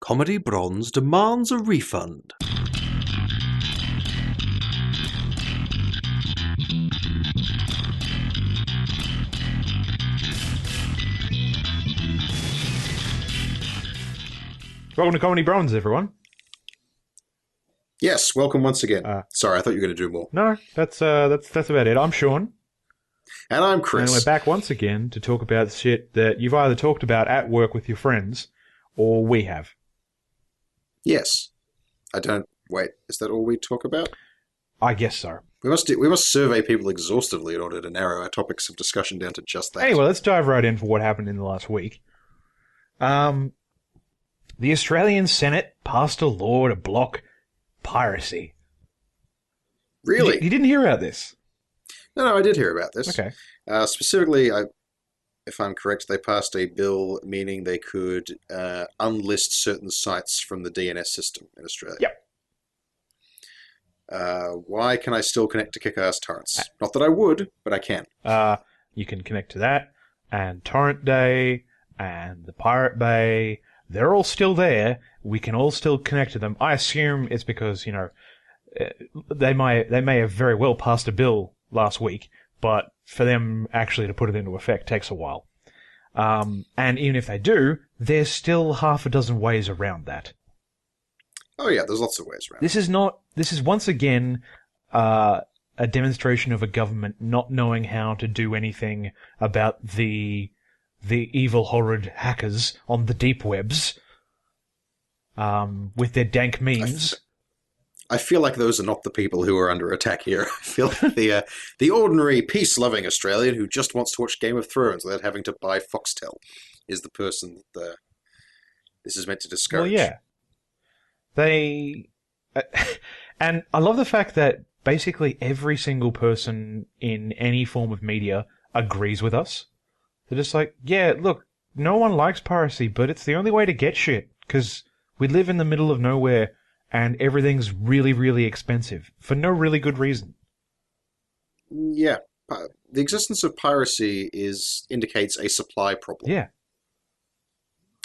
Comedy Bronze demands a refund. Welcome to Comedy Bronze, everyone. Yes, welcome once again. Sorry, I thought you were going to do more. No, that's about it. I'm Sean. And I'm Chris. And we're back once again to talk about shit that you've either talked about at work with your friends, or we have. Yes. Wait, is that all we talk about? I guess so. We must survey people exhaustively in order to narrow our topics of discussion down to just that. Anyway, let's dive right in for what happened in the last week. The Australian Senate passed a law to block piracy. Really? You didn't hear about this? No, I did hear about this. Okay. Specifically, if I'm correct, they passed a bill meaning they could unlist certain sites from the DNS system in Australia. Yep. Why can I still connect to kick-ass torrents? Not that I would, but I can. You can connect to that, and Torrent Day, and the Pirate Bay. They're all still there. We can all still connect to them. I assume it's because, they may have very well passed a bill last week, but for them actually to put it into effect takes a while. And even if they do, there's still half a dozen ways around that. Oh yeah, there's lots of ways around. This is once again a demonstration of a government not knowing how to do anything about the evil, horrid hackers on the deep webs, with their dank memes. I feel like those are not the people who are under attack here. I feel like the ordinary peace-loving Australian who just wants to watch Game of Thrones without having to buy Foxtel is the person that this is meant to discourage. Well, yeah. And I love the fact that basically every single person in any form of media agrees with us. They're just like, yeah, look, no one likes piracy, but it's the only way to get shit, because we live in the middle of nowhere, and everything's really, really expensive, for no really good reason. Yeah. The existence of piracy indicates a supply problem. Yeah.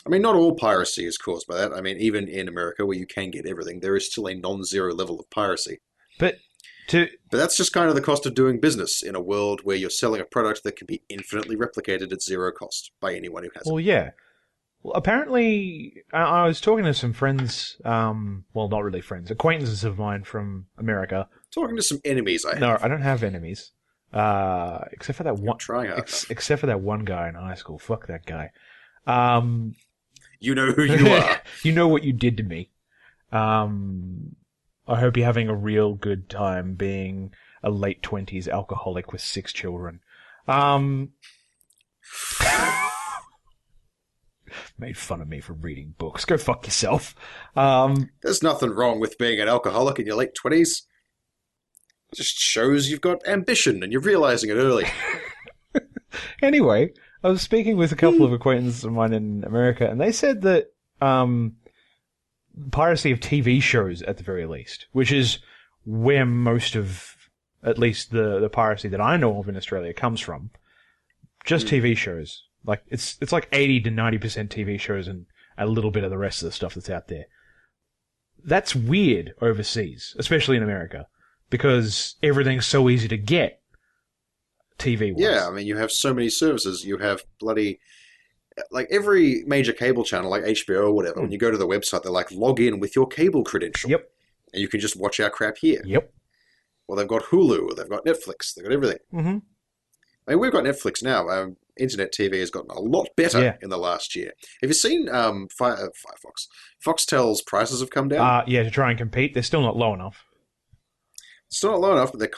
I mean, not all piracy is caused by that. I mean, even in America, where you can get everything, there is still a non-zero level of piracy. But that's just kind of the cost of doing business in a world where you're selling a product that can be infinitely replicated at zero cost by anyone who has it. Well, yeah. Well, apparently, I was talking to some friends, well, not really friends, acquaintances of mine from America. Talking to some enemies I have. No, I don't have enemies. Except for that one. Trying hard except for that one guy in high school. Fuck that guy. You know who you are. You know what you did to me. I hope you're having a real good time being a late 20s alcoholic with 6 children. Made fun of me for reading books. Go fuck yourself. There's nothing wrong with being an alcoholic in your late 20s. It just shows you've got ambition and you're realizing it early. Anyway, I was speaking with a couple of acquaintances of mine in America, and they said that piracy of TV shows, at the very least, which is where most of, at least the piracy that I know of in Australia comes from, just TV shows. Like it's like 80 to 90% TV shows and a little bit of the rest of the stuff that's out there. That's weird overseas, especially in America, because everything's so easy to get. TV-wise. Yeah, I mean, you have so many services. You have bloody... Like, every major cable channel, like HBO or whatever, when you go to the website, they're like, log in with your cable credential. Yep. And you can just watch our crap here. Yep. Well, they've got Hulu, or they've got Netflix, they've got everything. Mm-hmm. I mean, we've got Netflix now. Internet TV has gotten a lot better in the last year. Have you seen Firefox? Foxtel's prices have come down. Yeah, to try and compete. They're still not low enough. It's not low enough, but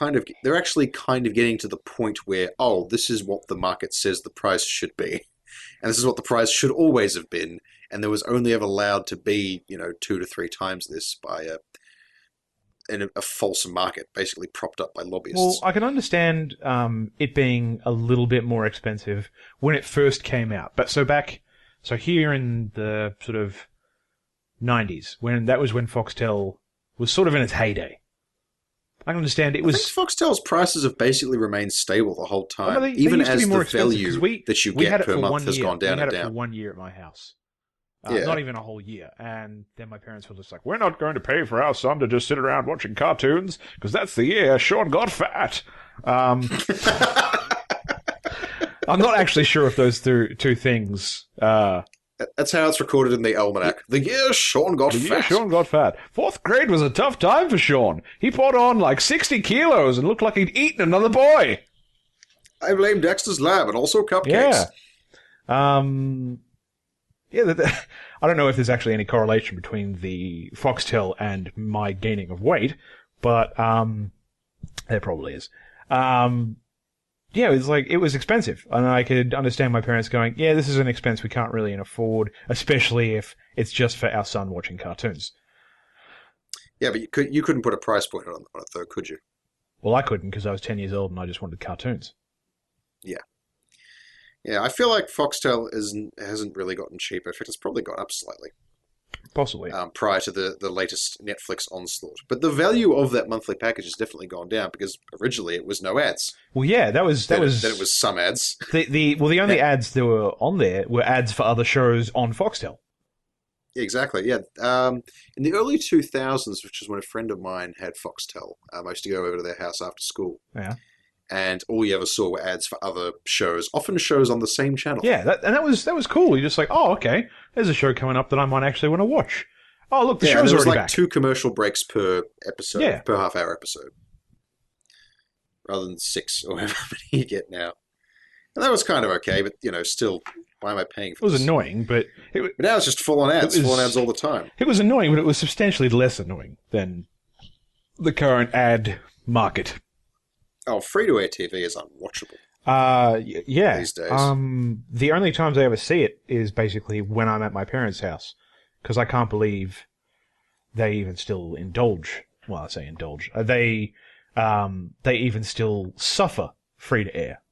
they're actually kind of getting to the point where, this is what the market says the price should be. And this is what the price should always have been. And there was only ever allowed to be, 2 to 3 times this by a false market, basically propped up by lobbyists. Well, I can understand it being a little bit more expensive when it first came out. But so here in the sort of 90s, when Foxtel was sort of in its heyday. I can understand it was... I think Foxtel's prices have basically remained stable the whole time, they even used to as be more the value expensive, that you get per month has gone down and down. We had it for 1 year at my house. Yeah. Not even a whole year. And then my parents were just like, we're not going to pay for our son to just sit around watching cartoons, because that's the year Sean got fat. I'm not actually sure if those two things... That's how it's recorded in the almanac. The year Sean got fat. Sean got fat. 4th grade was a tough time for Sean. He put on like 60 kilos and looked like he'd eaten another boy. I blame Dexter's Lab and also cupcakes. Yeah. I don't know if there's actually any correlation between the Foxtel and my gaining of weight, but there probably is. Yeah, it was expensive, and I could understand my parents going, "Yeah, this is an expense we can't really afford, especially if it's just for our son watching cartoons." Yeah, but you couldn't put a price point on it, though, could you? Well, I couldn't because I was 10 years old and I just wanted cartoons. Yeah. Yeah, I feel like Foxtel hasn't really gotten cheaper. In fact, it's probably gone up slightly. Possibly. Prior to the latest Netflix onslaught. But the value of that monthly package has definitely gone down because originally it was no ads. Well, yeah, that was... Then it was some ads. The only ads that were on there were ads for other shows on Foxtel. Exactly, yeah. In the early 2000s, which is when a friend of mine had Foxtel, I used to go over to their house after school. Yeah. And all you ever saw were ads for other shows, often shows on the same channel. Yeah, that was cool. You're just like, oh, okay, there's a show coming up that I might actually want to watch. Oh, look, the show's there was already like back. 2 commercial breaks per episode, per half-hour episode, rather than 6 or however many you get now. And that was kind of okay, but still, why am I paying for this? It was annoying, but now it's just full-on ads, full-on ads all the time. It was annoying, but it was substantially less annoying than the current ad market. Oh, free-to-air TV is unwatchable. Yeah. These days. The only times I ever see it is basically when I'm at my parents' house, because I can't believe they even still indulge. Well, I say indulge. They even still suffer free-to-air.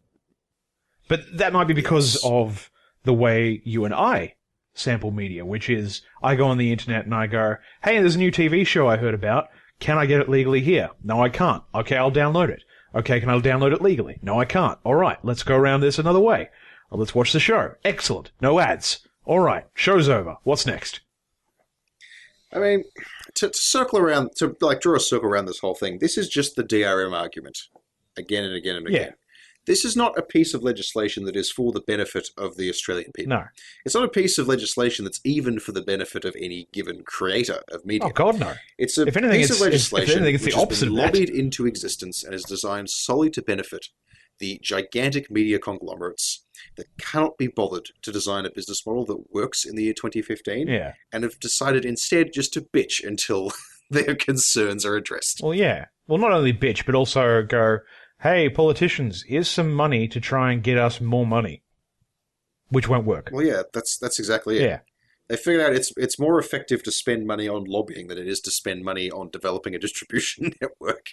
But that might be because of the way you and I sample media, which is I go on the internet and I go, hey, there's a new TV show I heard about. Can I get it legally here? No, I can't. Okay, I'll download it. Okay, can I download it legally? No, I can't. All right, let's go around this another way. Well, let's watch the show. Excellent. No ads. All right, show's over. What's next? I mean, to circle around, draw a circle around this whole thing, this is just the DRM argument again and again and again. Yeah. This is not a piece of legislation that is for the benefit of the Australian people. No. It's not a piece of legislation that's even for the benefit of any given creator of media. Oh, God, no. It's a piece of legislation which has been lobbied into existence and is designed solely to benefit the gigantic media conglomerates that cannot be bothered to design a business model that works in the year 2015 and have decided instead just to bitch until their concerns are addressed. Well, yeah. Well, not only bitch, but also go, hey, politicians, here's some money to try and get us more money, which won't work. Well, yeah, that's exactly it. Yeah. They figured out it's more effective to spend money on lobbying than it is to spend money on developing a distribution network.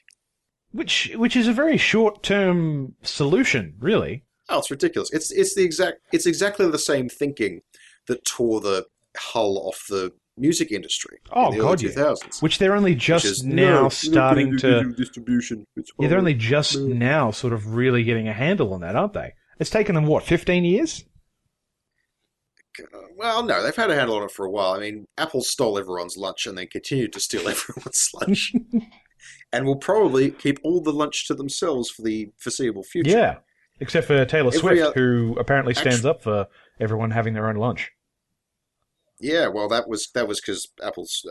Which is a very short-term solution, really. Oh, it's ridiculous. It's exactly the same thinking that tore the hull off the music industry in the early 2000s. Which they're only just now starting to... distribution. They're only just now sort of really getting a handle on that, aren't they? It's taken them, 15 years? Well, no, they've had a handle on it for a while. I mean, Apple stole everyone's lunch and then continued to steal everyone's lunch. And will probably keep all the lunch to themselves for the foreseeable future. Yeah, except for Taylor Swift, who apparently stands up for everyone having their own lunch. Yeah, well, that was because Apple's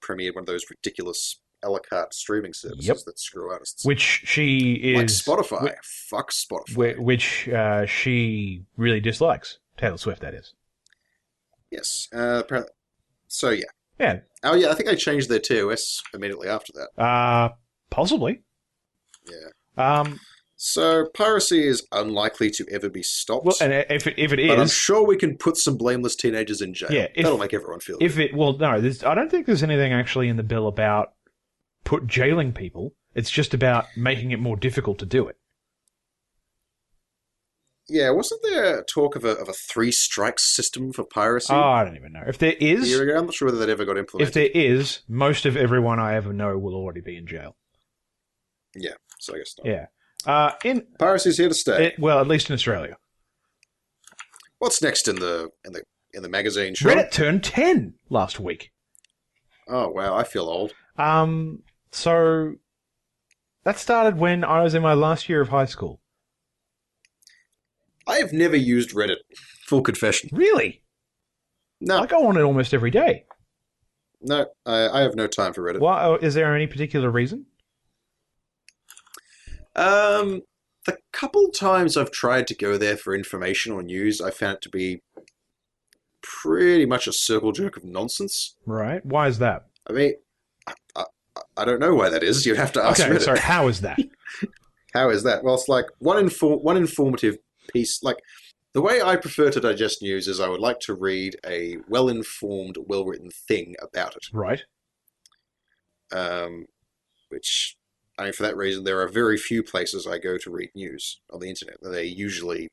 premiered one of those ridiculous a la carte streaming services that screw artists. Which she is... Like Spotify. Fuck Spotify. Which she really dislikes. Taylor Swift, that is. Yes. Apparently. So, yeah. Yeah. Oh, yeah, I think they changed their TOS immediately after that. Possibly. Yeah. So, piracy is unlikely to ever be stopped. Well, and if it is... But I'm sure we can put some blameless teenagers in jail. Yeah, that'll make everyone feel good. Well, no, I don't think there's anything actually in the bill about jailing people. It's just about making it more difficult to do it. Yeah, wasn't there talk of a 3 strikes system for piracy? Oh, I don't even know. If there is... A year ago? I'm not sure whether that ever got implemented. If there is, most of everyone I ever know will already be in jail. Yeah, so I guess not. Yeah. Piracy's here to stay. Well, at least in Australia. What's next in the in the magazine, sure. Reddit turned 10 last week. Oh, wow, I feel old. So that started when I was in my last year of high school. I have never used Reddit. Full confession. Really? No. I go on it almost every day. No, I have no time for Reddit. Why? Is there any particular reason? The couple times I've tried to go there for information or news, I found it to be pretty much a circle jerk of nonsense. Right. Why is that? I mean, I don't know why that is. You'd have to ask Reddit. Sorry, how is that? How is that? Well, it's like one informative piece. Like, the way I prefer to digest news is I would like to read a well-informed, well-written thing about it. Right. Which, I mean, for that reason, there are very few places I go to read news on the internet. They're usually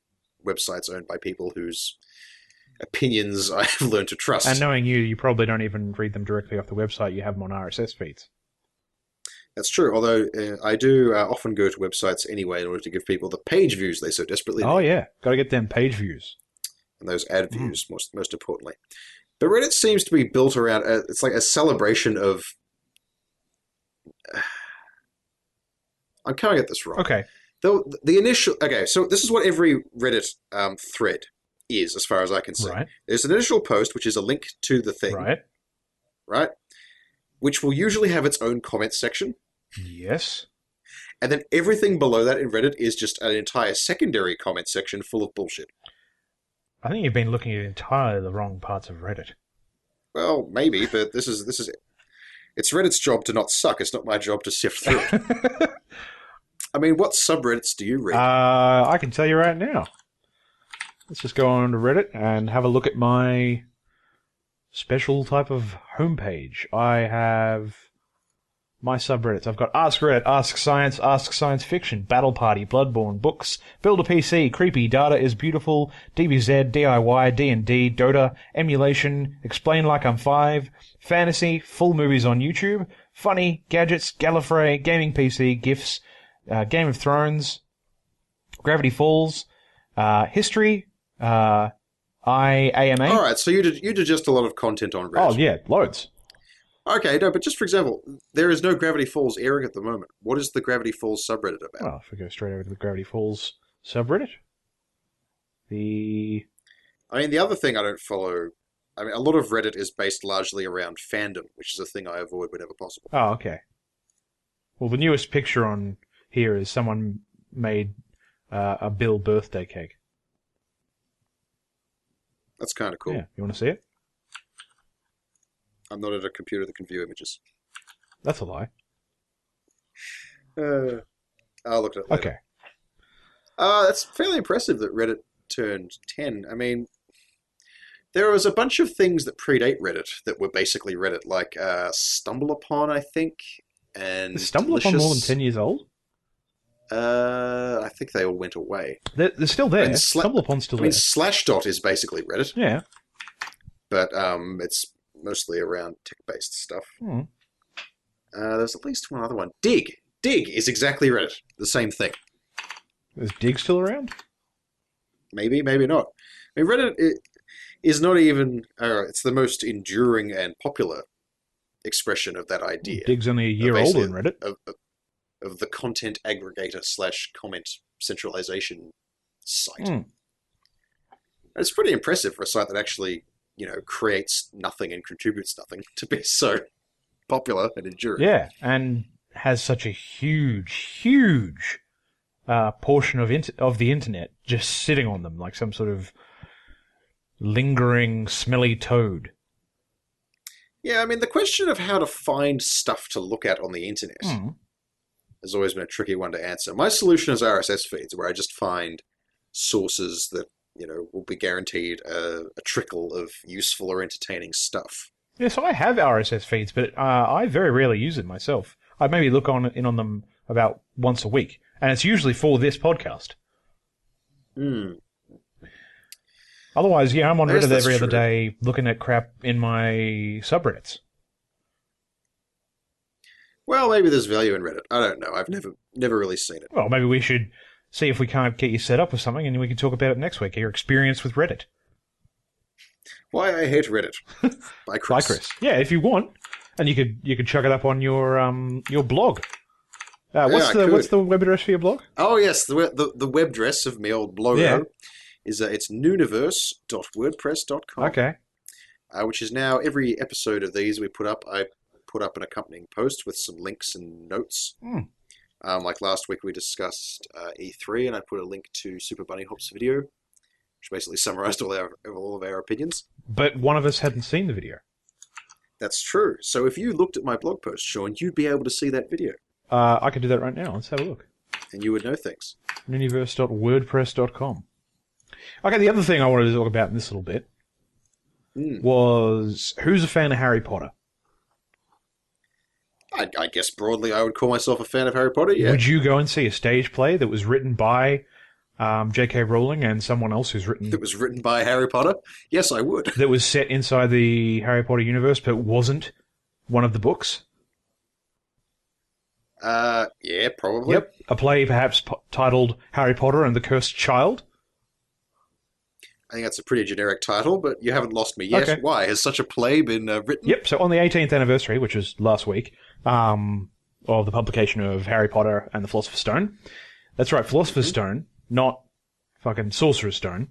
websites owned by people whose opinions I have learned to trust. And knowing you, you probably don't even read them directly off the website. You have them on RSS feeds. That's true, although I do often go to websites anyway in order to give people the page views they so desperately need. Oh, yeah. Got to get them page views. And those ad views, most importantly. But Reddit seems to be built around, it's like a celebration of... I'm coming at this wrong. Okay. The initial... Okay, so this is what every Reddit thread is, as far as I can see. Right. There's an initial post, which is a link to the thing. Right. Right? Which will usually have its own comment section. Yes. And then everything below that in Reddit is just an entire secondary comment section full of bullshit. I think you've been looking at entirely the wrong parts of Reddit. Well, maybe, but this is it's Reddit's job to not suck. It's not my job to sift through it. I mean, what subreddits do you read? I can tell you right now. Let's just go on to Reddit and have a look at my special type of homepage. I have my subreddits. I've got Ask Reddit, Ask Science Fiction, Battle Party, Bloodborne, Books, Build a PC, Creepy, Data is Beautiful, DBZ, DIY, D&D, Dota, Emulation, Explain Like I'm 5, Fantasy, Full Movies on YouTube, Funny, Gadgets, Gallifrey, Gaming PC, GIFs, Game of Thrones, Gravity Falls, History, IAMA. Alright, so you did just a lot of content on Reddit. Oh, yeah, loads. Okay, no, but just for example, there is no Gravity Falls airing at the moment. What is the Gravity Falls subreddit about? Well, if we go straight over to the Gravity Falls subreddit. I mean, the other thing I don't follow... I mean, a lot of Reddit is based largely around fandom, which is a thing I avoid whenever possible. Oh, okay. Well, the newest picture on here is someone made a Bill birthday cake. That's kind of cool. Yeah, you want to see it? I'm not at a computer that can view images. That's a lie. I'll look at it later. Okay. That's fairly impressive that Reddit turned 10. I mean, there was a bunch of things that predate Reddit that were basically Reddit, like Stumble Upon, I think, and Is Stumble Upon more than 10 years old? I think they all went away. They're still there. I mean, Stumble Upon's still I mean, there. Slashdot is basically Reddit. Yeah. But it's mostly around tech-based stuff. There's at least one other one. Dig. Dig is exactly Reddit. The same thing. Is Dig still around? Maybe, maybe not. I mean, Reddit is not even... it's the most enduring and popular expression of that idea. Dig's only a year older than Reddit. Of the content aggregator / comment centralization site. It's pretty impressive for a site that actually, creates nothing and contributes nothing to be so popular and enduring. Yeah, and has such a huge portion of the internet just sitting on them like some sort of lingering, smelly toad. Yeah, I mean, the question of how to find stuff to look at on the internet has always been a tricky one to answer. My solution is RSS feeds, where I just find sources that, will be guaranteed a trickle of useful or entertaining stuff. Yes, I have RSS feeds, but I very rarely use it myself. I maybe look in on them about once a week, and it's usually for this podcast. Otherwise, I'm on Reddit every other day looking at crap in my subreddits. Well, maybe there's value in Reddit. I don't know. I've never really seen it. Well, maybe we should see if we can't get you set up with something, and we can talk about it next week, your experience with Reddit. Why I Hate Reddit by Chris. By Chris. Yeah, if you want, and you could chuck it up on your blog. What's the web address for your blog? Oh yes, the web address of my old blog is it's nooniverse.wordpress.com. Okay. Which is now every episode of these I put up an accompanying post with some links and notes. Like last week we discussed E3, and I put a link to Super Bunny Hop's video, which basically summarized all of our opinions. But one of us hadn't seen the video. That's true. So if you looked at my blog post, Sean, you'd be able to see that video. I could do that right now. Let's have a look. And you would know things. Nooniverse.wordpress.com. Okay, the other thing I wanted to talk about in this little bit was who's a fan of Harry Potter? I guess broadly I would call myself a fan of Harry Potter, yeah. Would you go and see a stage play that was written by J.K. Rowling and someone else who's written... That was written by Harry Potter? Yes, I would. That was set inside the Harry Potter universe but wasn't one of the books? Yeah, probably. Yep. A play perhaps titled Harry Potter and the Cursed Child? I think that's a pretty generic title, but you haven't lost me yet. Okay. Why? Has such a play been written? Yep, so on the 18th anniversary, which was last week, of the publication of Harry Potter and the Philosopher's Stone. That's right, Philosopher's Stone, not fucking Sorcerer's Stone.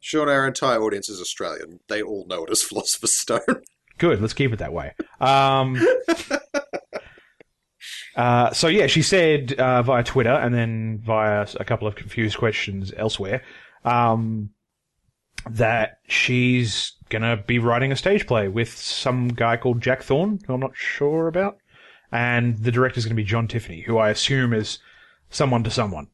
Sean, our entire audience is Australian. They all know it as Philosopher's Stone. Good, let's keep it that way. So yeah, she said via Twitter and then via a couple of confused questions elsewhere that she's gonna be writing a stage play with some guy called Jack Thorne, who I'm not sure about, and the director's gonna be John Tiffany, who I assume is someone to someone.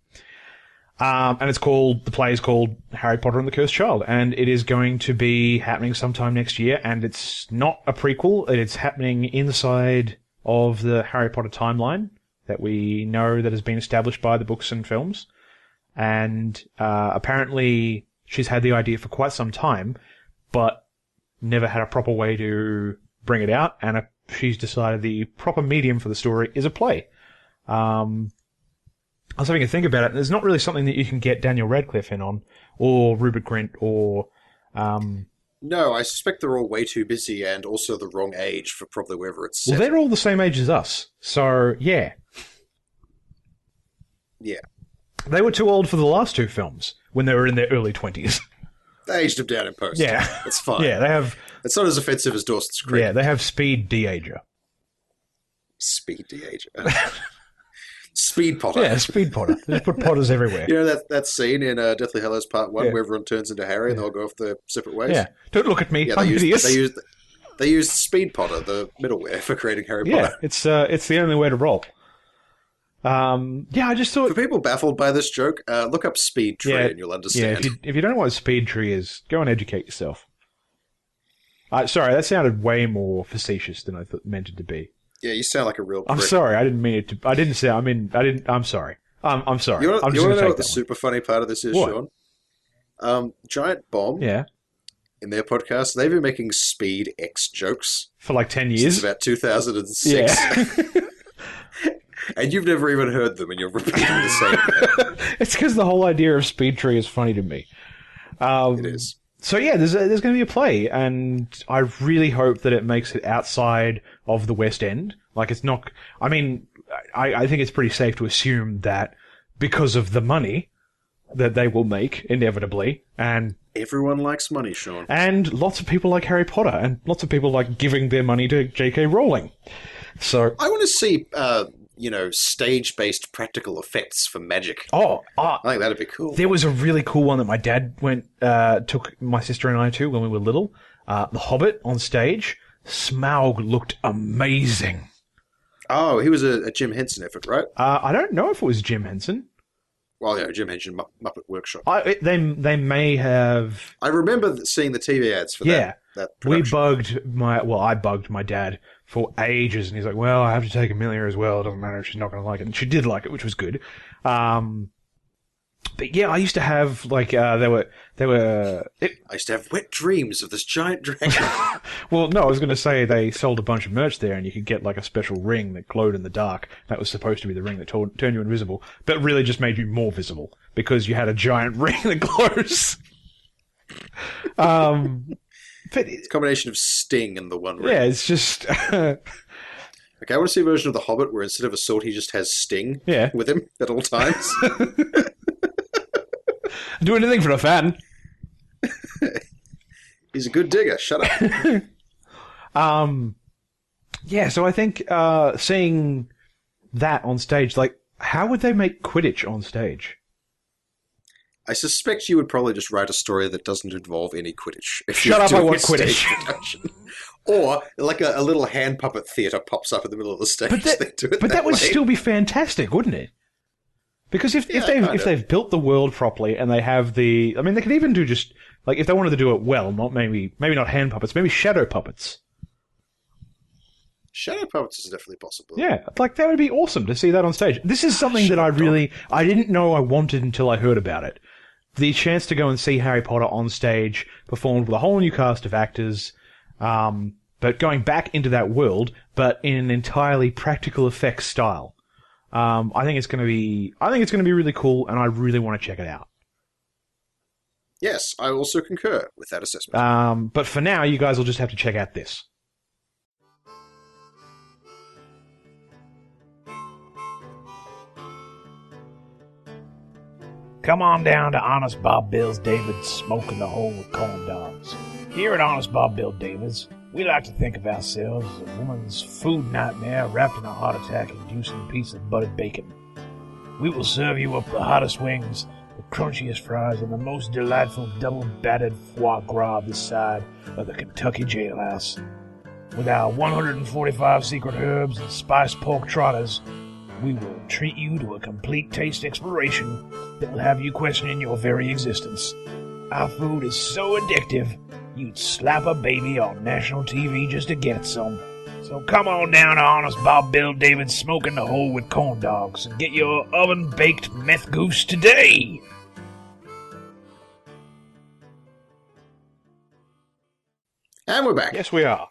And the play is called Harry Potter and the Cursed Child, and it is going to be happening sometime next year, and it's not a prequel, it's happening inside of the Harry Potter timeline that we know that has been established by the books and films. And apparently she's had the idea for quite some time, but never had a proper way to bring it out, and she's decided the proper medium for the story is a play. I was having a think about it, and there's not really something that you can get Daniel Radcliffe in on, or Rupert Grint, or... No, I suspect they're all way too busy and also the wrong age for probably wherever it's set. Well, they're all the same age as us, so yeah. Yeah. They were too old for the last two films, when they were in their early 20s. They aged them down in post. Yeah. It's fine. Yeah, they have... It's not as offensive as Dawson's Creek. Yeah, they have speed de-ager. Speed de-ager. Speed Potter. Yeah, Speed Potter. They just put Potters everywhere. You know that scene in Deathly Hallows Part 1 where everyone turns into Harry and they all go off their separate ways? Yeah. Don't look at me. Yeah, I'm hideous. They used Speed Potter, the middleware, for creating Harry Yeah, Potter. it's the only way to roll. I just thought... For people baffled by this joke, look up Speed Tree and you'll understand. Yeah, if you don't know what a Speed Tree is, go and educate yourself. Sorry, that sounded way more facetious than I meant it to be. Yeah, you sound like a real prick. I'm sorry, I didn't mean it to... I'm sorry. I'm sorry. You want to know what the one. super funny part of this is, What? Sean? Giant Bomb, Yeah. in their podcast, they've been making Speed X jokes For like 10 since years. about 2006. Yeah. And you've never even heard them, and you're repeating the same thing. It's because the whole idea of Speed Tree is funny to me. It is. So yeah, there's going to be a play, and I really hope that it makes it outside of the West End. Like, it's not... I mean, I think it's pretty safe to assume that because of the money that they will make, inevitably, and... Everyone likes money, Sean. And lots of people like Harry Potter, and lots of people like giving their money to J.K. Rowling. So... I want to see... stage-based practical effects for magic. I think that'd be cool. There was a really cool one that my dad took my sister and I to when we were little. The Hobbit on stage. Smaug looked amazing. Oh, he was a Jim Henson effort, right? I don't know if it was Jim Henson. Well, yeah, Jim Henson, Muppet Workshop. They may have... I remember seeing the TV ads for that production. I bugged my dad for ages, and he's like, well, I have to take Amelia as well. It doesn't matter if she's not going to like it. And she did like it, which was good. But yeah, I used to have, like, I used to have wet dreams of this giant dragon. Well, no, I was going to say they sold a bunch of merch there, and you could get, like, a special ring that glowed in the dark. That was supposed to be the ring that turned you invisible, but really just made you more visible, because you had a giant ring that glows. It's a combination of Sting and the One Ring. Yeah, it's just... Okay, I want to see a version of The Hobbit where instead of a sword, he just has Sting with him at all times. Do anything for a fan. He's a good digger. Shut up. Yeah, so I think seeing that on stage, like, how would they make Quidditch on stage? I suspect you would probably just write a story that doesn't involve any Quidditch. Shut up, I want Quidditch. Or, like a little hand puppet theatre pops up in the middle of the stage. But that would still be fantastic, wouldn't it? Because if they've built the world properly and they have the... I mean, they could even do just... Like, if they wanted to do it well, maybe not hand puppets, maybe shadow puppets. Shadow puppets is definitely possible. Yeah, like, that would be awesome to see that on stage. This is something that I didn't know I wanted until I heard about it. The chance to go and see Harry Potter on stage, performed with a whole new cast of actors, but going back into that world, but in an entirely practical effects style. I think it's going to be really cool, and I really want to check it out. Yes, I also concur with that assessment. But for now, you guys will just have to check out this. Come on down to Honest Bob Bill's David's Smoking the Hole with Corn Dogs. Here at Honest Bob Bill David's, we like to think of ourselves as a woman's food nightmare wrapped in a heart attack-inducing piece of buttered bacon. We will serve you up the hottest wings, the crunchiest fries, and the most delightful double-battered foie gras this side of the Kentucky jailhouse. With our 145 secret herbs and spiced pork trotters, we will treat you to a complete taste exploration that will have you questioning your very existence. Our food is so addictive, you'd slap a baby on national TV just to get some. So come on down to Honest Bob Bill David's Smoking the Hole with Corn Dogs and get your oven-baked meth goose today! And we're back. Yes, we are.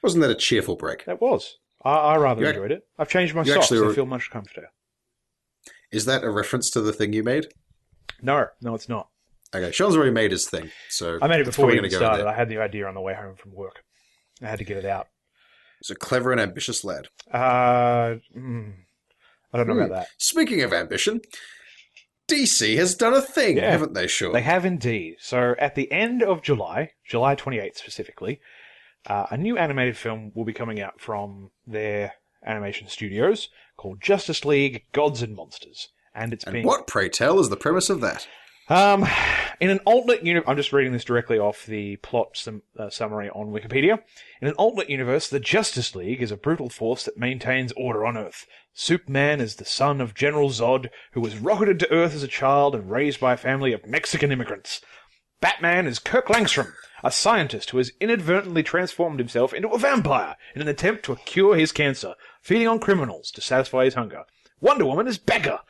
Wasn't that a cheerful break? That was. I rather enjoyed it. I've changed my socks to feel much comforter. Is that a reference to the thing you made? No, it's not. Okay, Sean's already made his thing, so... I made it before we even started. I had the idea on the way home from work. I had to get it out. He's a clever and ambitious lad. I don't know about that. Speaking of ambition, DC has done a thing, haven't they, Sean? They have indeed. So at the end of July 28th specifically, a new animated film will be coming out from their animation studios called Justice League Gods and Monsters. And what, pray tell, is the premise of that? In an alternate universe, I'm just reading this directly off the plot summary on Wikipedia. In an alternate universe, the Justice League is a brutal force that maintains order on Earth. Superman is the son of General Zod, who was rocketed to Earth as a child and raised by a family of Mexican immigrants. Batman is Kirk Langstrom, a scientist who has inadvertently transformed himself into a vampire in an attempt to cure his cancer, feeding on criminals to satisfy his hunger. Wonder Woman is Becca,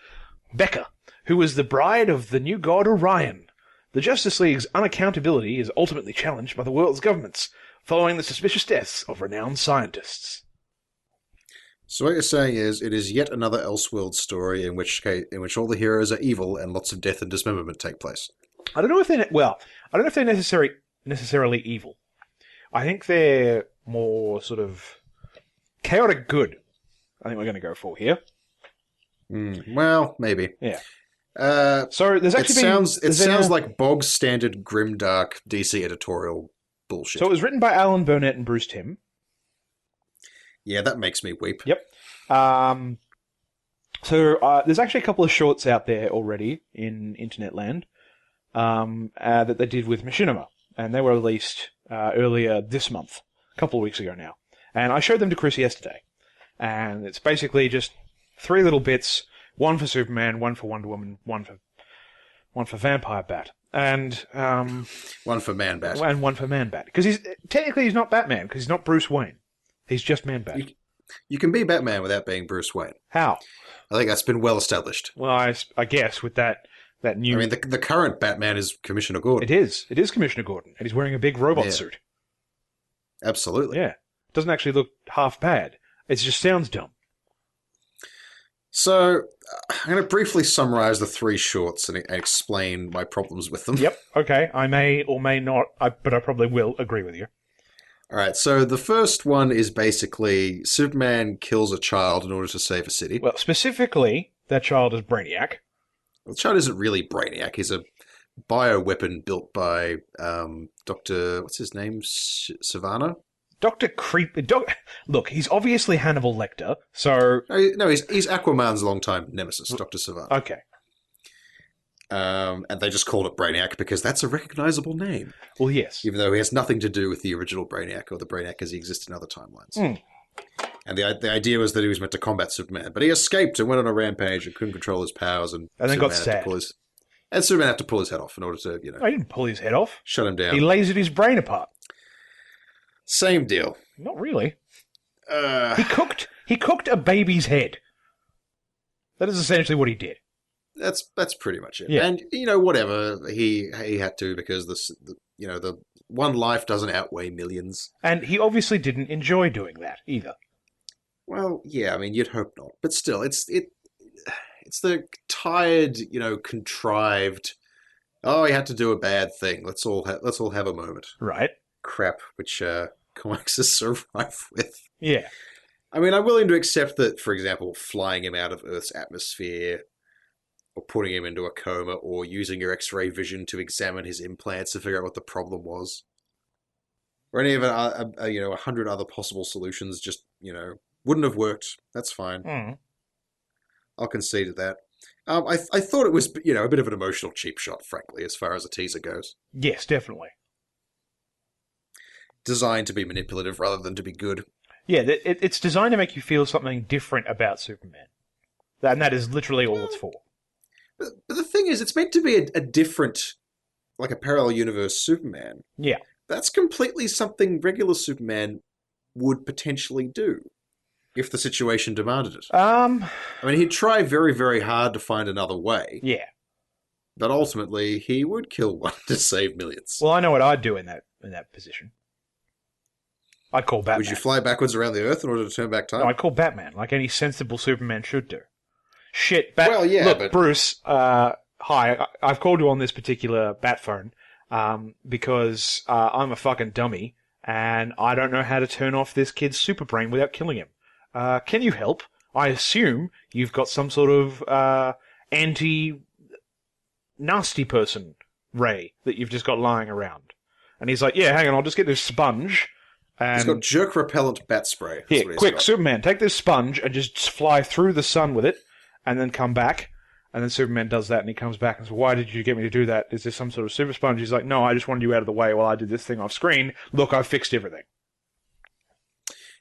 who is the bride of the new god Orion. The Justice League's unaccountability is ultimately challenged by the world's governments, following the suspicious deaths of renowned scientists. So what you're saying is, it is yet another Elseworld story in which all the heroes are evil and lots of death and dismemberment take place. I don't know if they're necessarily evil. I think they're more sort of chaotic good. I think we're going to go for here. Well, maybe. Yeah. So there's actually it sounds like bog standard grimdark DC editorial bullshit. So it was written by Alan Burnett and Bruce Timm. Yeah, that makes me weep. Yep. So there's actually a couple of shorts out there already in internet land that they did with Machinima, and they were released earlier this month, a couple of weeks ago now. And I showed them to Chris yesterday, and it's basically just 3 little bits. One for Superman, one for Wonder Woman, one for Vampire Bat, and one for Man Bat, and one for Man Bat. Because he's not Batman, because he's not Bruce Wayne. He's just Man Bat. You can be Batman without being Bruce Wayne. How? I think that's been well established. Well, I guess with that new. I mean, the current Batman is Commissioner Gordon. It is Commissioner Gordon, and he's wearing a big robot suit. Absolutely. Yeah, it doesn't actually look half bad. It just sounds dumb. So, I'm going to briefly summarize the 3 shorts and explain my problems with them. Yep. Okay. I may or may not, but I probably will agree with you. All right, so the first one is basically Superman kills a child in order to save a city. Well, specifically, that child is Brainiac. Well, the child isn't really Brainiac. He's a bioweapon built by Dr. What's his name? Savannah? Look, he's obviously Hannibal Lecter, so... No, he's Aquaman's longtime nemesis, Dr. Savannah. Okay. And they just called it Brainiac because that's a recognizable name. Well, yes. Even though he has nothing to do with the original Brainiac or the Brainiac as he exists in other timelines. Mm. And the idea was that he was meant to combat Superman, but he escaped and went on a rampage and couldn't control his powers. And then got sad. And Superman had to pull his head off in order to, I didn't pull his head off. shut him down. He lasered his brain apart. Same deal. Not really. He cooked a baby's head. That is essentially what he did. That's pretty much it. Yeah. And whatever he had to because the one life doesn't outweigh millions. And he obviously didn't enjoy doing that either. Well, yeah, I mean you'd hope not, but still, it's the tired, contrived. Oh, he had to do a bad thing. Let's all have a moment. Right. Crap, which comics is so rife with. Yeah. I mean, I'm willing to accept that, for example, flying him out of Earth's atmosphere, or putting him into a coma, or using your X-ray vision to examine his implants to figure out what the problem was, or any of 100 other possible solutions just wouldn't have worked. That's fine. Mm. I'll concede to that. I thought it was a bit of an emotional cheap shot, frankly, as far as a teaser goes. Yes, definitely. Designed to be manipulative rather than to be good. Yeah, it's designed to make you feel something different about Superman. And that is literally all it's for. But the thing is, it's meant to be a different, like a parallel universe Superman. Yeah. That's completely something regular Superman would potentially do if the situation demanded it. I mean, he'd try very, very hard to find another way. Yeah. But ultimately, he would kill one to save millions. Well, I know what I'd do in that position. I'd call Batman. Would you fly backwards around the Earth in order to turn back time? No, I'd call Batman, like any sensible Superman should do. Shit, Well, yeah, look, but... Bruce, hi, I've called you on this particular bat phone because I'm a fucking dummy and I don't know how to turn off this kid's super brain without killing him. Can you help? I assume you've got some sort of anti-nasty person ray that you've just got lying around. And he's like, yeah, hang on, I'll just get this sponge. And he's got jerk repellent bat spray. Here, quick, Superman, take this sponge and just fly through the sun with it and then come back. And then Superman does that and he comes back and says, why did you get me to do that? Is this some sort of super sponge? He's like, no, I just wanted you out of the way while I did this thing off screen. Look, I've fixed everything.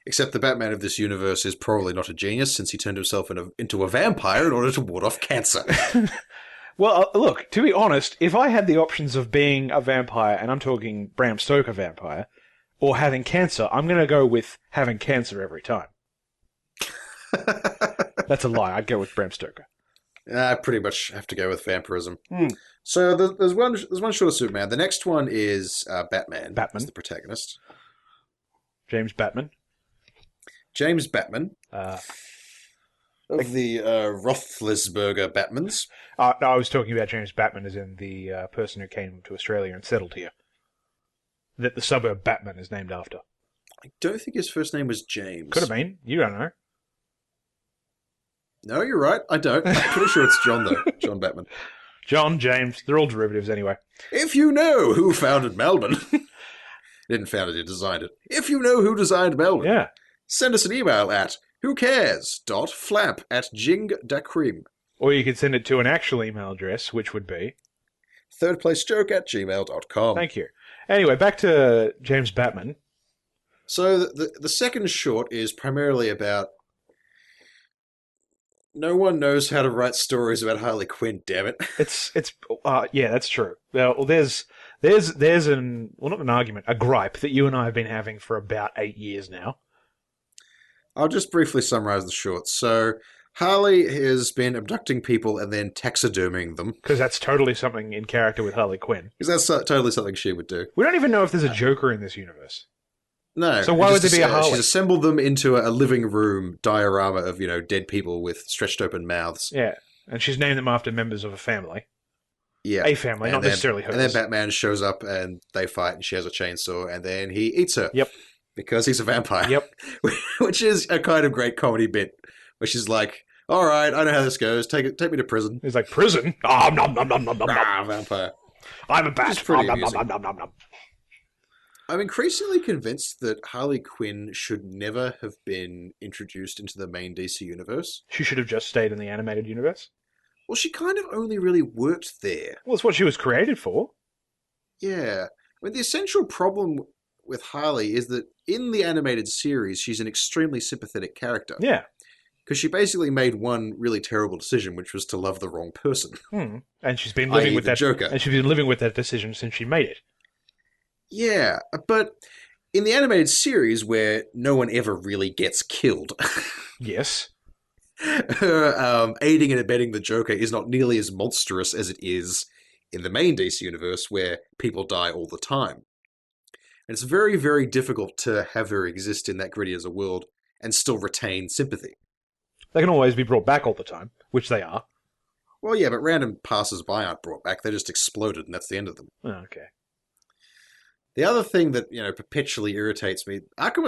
Except the Batman of this universe is probably not a genius since he turned himself into a vampire in order to ward off cancer. Well, look, to be honest, if I had the options of being a vampire, and I'm talking Bram Stoker vampire, or having cancer, I'm going to go with having cancer every time. That's a lie. I'd go with Bram Stoker. I pretty much have to go with vampirism. So there's one short of Superman. The next one is Batman. Batman. Is the protagonist. James Batman. James Batman. Of the Roethlisberger Batmans. No, I was talking about James Batman as in the person who came to Australia and settled here. That the suburb Batman is named after. I don't think his first name was James. Could have been. You don't know. No, you're right. I don't. I'm pretty sure it's John, though. John Batman. John, James. They're all derivatives anyway. If you know who founded Melbourne. Didn't found it, he designed it. If you know who designed Melbourne. Yeah. Send us an email at whocares.flap@jingdacream. Or you could send it to an actual email address, which would be... thirdplacejoke@gmail.com. Thank you. Anyway, back to James Batman. So the second short is primarily about... No one knows how to write stories about Harley Quinn, damn it. Yeah, that's true. Well, there's not an argument, a gripe that you and I have been having for about 8 years now. I'll just briefly summarize the short. So, Harley has been abducting people and then taxiderming them. Because that's totally something in character with Harley Quinn. Because that's totally something she would do. We don't even know if there's a Joker in this universe. No. So why would there be a Harley? She's assembled them into a living room diorama of, dead people with stretched open mouths. Yeah, and she's named them after members of a family. Yeah. A family, And not necessarily hers. And then Batman shows up and they fight and she has a chainsaw and then he eats her. Yep. Because he's a vampire. Yep. Which is a kind of great comedy bit where she's like, all right, I know how this goes. Take me to prison. He's like, prison? Oh, nom, nom, nom, nom, nom, nom. Vampire. I'm a bat. It's pretty Nom, nom, amusing. nom, nom, nom, nom. I'm increasingly convinced that Harley Quinn should never have been introduced into the main DC universe. She should have just stayed in the animated universe. Well, she kind of only really worked there. Well, it's what she was created for. Yeah. I mean, the essential problem with Harley is that in the animated series, she's an extremely sympathetic character. Yeah. Because she basically made one really terrible decision, which was to love the wrong person. And she's been living i.e. with the that Joker. And she's been living with that decision since she made it. Yeah, but in the animated series where no one ever really gets killed, Yes. her aiding and abetting the Joker is not nearly as monstrous as it is in the main DC universe where people die all the time. And it's very, very difficult to have her exist in that gritty as a world and still retain sympathy. They can always be brought back all the time, which they are. Well, yeah, but random passers-by aren't brought back. They're just exploded and that's the end of them. Oh, okay. The other thing that, perpetually irritates me, Arkham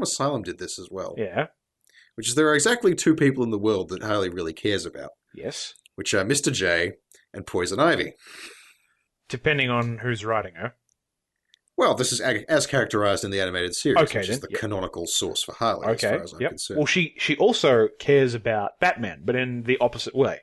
Asylum did this as well. Yeah. Which is there are exactly two people in the world that Harley really cares about, Yes. which are Mr. J and Poison Ivy. Depending on who's writing her. Well, this is as characterized in the animated series, Okay, which is then. the canonical source for Harley, as Okay. far as I'm Yep. concerned. Well, she also cares about Batman, but in the opposite way.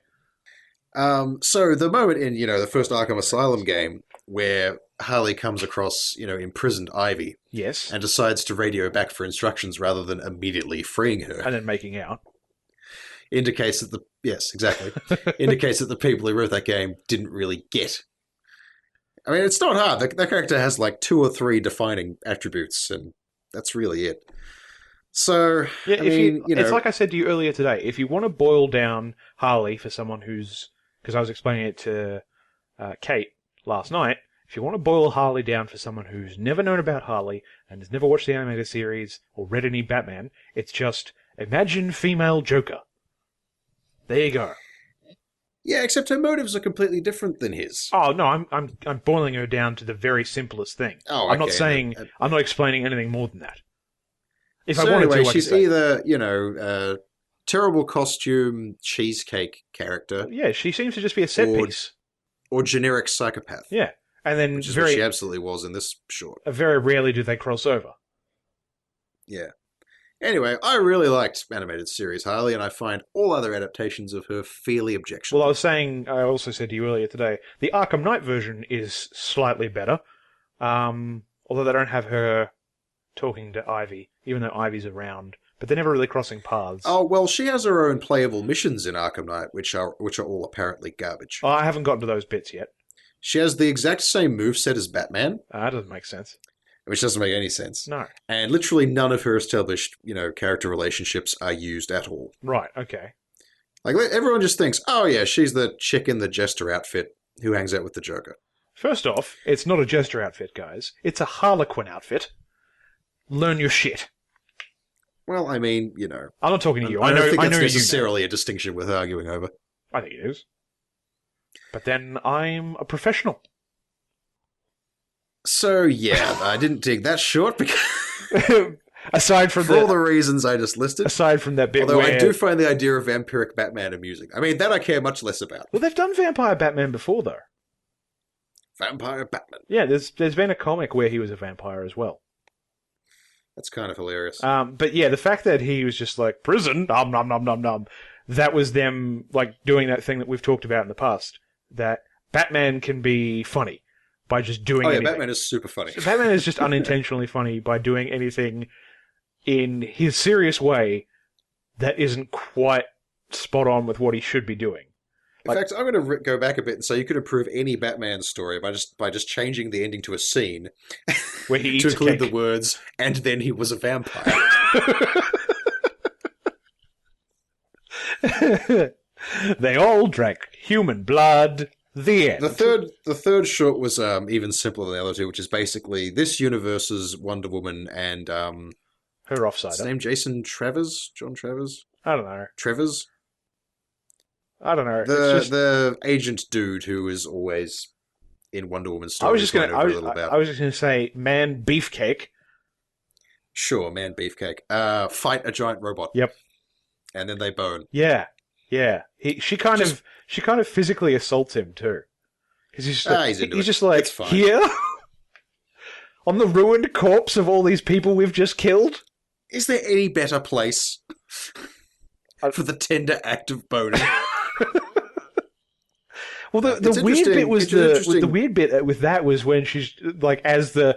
So the moment in, the first Arkham Asylum game where Harley comes across, imprisoned Ivy Yes. and decides to radio back for instructions rather than immediately freeing her, And then making out. indicates that indicates that the people who wrote that game didn't really get. I mean, it's not hard. That character has like 2 or 3 defining attributes, and that's really it. So, Yeah, it's it's like I said to you earlier today. If you want to boil down Harley for someone who's, because I was explaining it to Kate last night, if you want to boil Harley down for someone who's never known about Harley and has never watched the animated series or read any Batman, it's just imagine female Joker. There you go. Yeah, except her motives are completely different than his. Oh no, I'm boiling her down to the very simplest thing. Oh, I'm not okay. saying I'm not explaining anything more than that. If So I wanted anyway, to, I could she's say. either, a terrible costume cheesecake character Yeah, she seems to just be a set Or- piece. or generic psychopath, Yeah, and then which is what she absolutely was in this short. very rarely do they cross over. Yeah. Anyway, I really liked animated series Harley, and I find all other adaptations of her fairly objectionable. Well, I also said to you earlier today, the Arkham Knight version is slightly better, although they don't have her talking to Ivy, even though Ivy's around, but they're never really crossing paths. Oh, well, she has her own playable missions in Arkham Knight, which are all apparently garbage. I haven't gotten to those bits yet. She has the exact same moveset as Batman, That doesn't make sense. which doesn't make any sense. No. And literally none of her established, character relationships are used at all. Right, okay. Like, everyone just thinks, oh yeah, she's the chick in the jester outfit who hangs out with the Joker. First off, it's not a jester outfit, guys. It's a Harlequin outfit. Learn your shit. Well, I mean, I'm not talking to you. I don't think I that's know you know. necessarily a distinction worth arguing over. I think it is. But then I'm a professional. So, yeah, I didn't dig that short because aside from for all the reasons I just listed. aside from that bit Although where I do find the idea of vampiric Batman amusing. I mean, that I care much less about. well, they've done Vampire Batman before, though. Vampire Batman. Yeah, there's been a comic where he was a vampire as well. That's kind of hilarious. But yeah, the fact that he was just like prison, nom nom nom nom nom, that was them like doing that thing that we've talked about in the past. That Batman can be funny by just doing. Oh yeah, anything. Batman is super funny. Batman is just unintentionally funny by doing anything in his serious way that isn't quite spot on with what he should be doing. In fact, I'm going to go back a bit and say you could improve any Batman story by just changing the ending to a scene Where he eats to include cake. the words "and then he was a vampire." They all drank human blood. The end. The third short was even simpler than the other two, which is basically this universe's Wonder Woman and Her what's his offsider. name? Jason Travers? John Travers? I don't know. Travers? I don't know. The agent dude who is always in Wonder Woman stories. I was just gonna. a little about. I was just gonna say, man, beefcake. Sure, man, beefcake. Fight a giant robot. Yep. And then they bone. Yeah. She kind of physically assaults him too. Because he's just like, It's fine. here on the ruined corpse of all these people we've just killed. Is there any better place for the tender act of boning? Well, the weird bit was the weird bit with that was when she's like, as the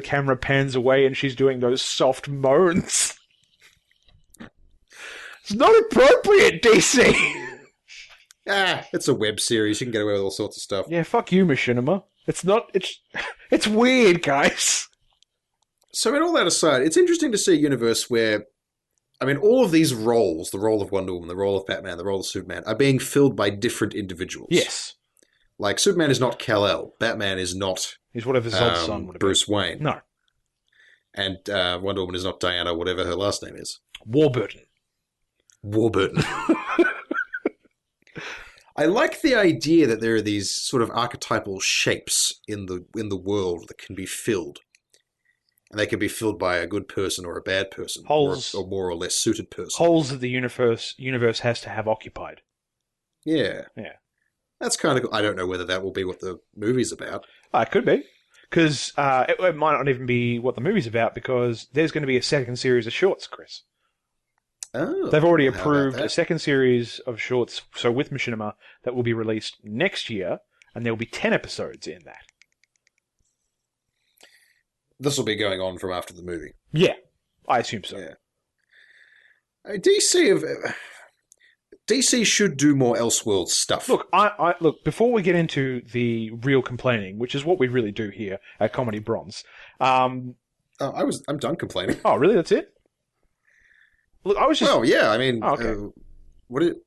camera pans away and she's doing those soft moans. It's not appropriate, DC. It's a web series. You can get away with all sorts of stuff. Yeah, fuck you, Machinima. It's not. It's weird, guys. So, in all that aside, it's interesting to see a universe where, I mean, all of these roles, the role of Wonder Woman, the role of Batman, the role of Superman, are being filled by different individuals. Yes. Like, Superman is not Kal-El. Batman is not He's whatever Zod's son would have been. Bruce Wayne. No. And Wonder Woman is not Diana, whatever her last name is. Warburton. I like the idea that there are these sort of archetypal shapes in the world that can be filled. And they can be filled by a good person or a bad person. Holes. Or more or less suited person. Holes that the universe has to have occupied. Yeah. Yeah. That's kind of cool. I don't know whether that will be what the movie's about. It could be. Because it might not even be what the movie's about, because there's going to be a second series of shorts, Chris. Oh. They've already how about approved that? a second series of shorts, so with Machinima, that will be released next year, and there will be 10 episodes in that. This will be going on from after the movie. Yeah, I assume so. Yeah. DC should do more Elseworld stuff. Look, look. Before we get into the real complaining, which is what we really do here at Comedy Bronze. I'm done complaining. Oh, really? That's it? Look, I was just. Well, yeah. I mean, Oh, okay.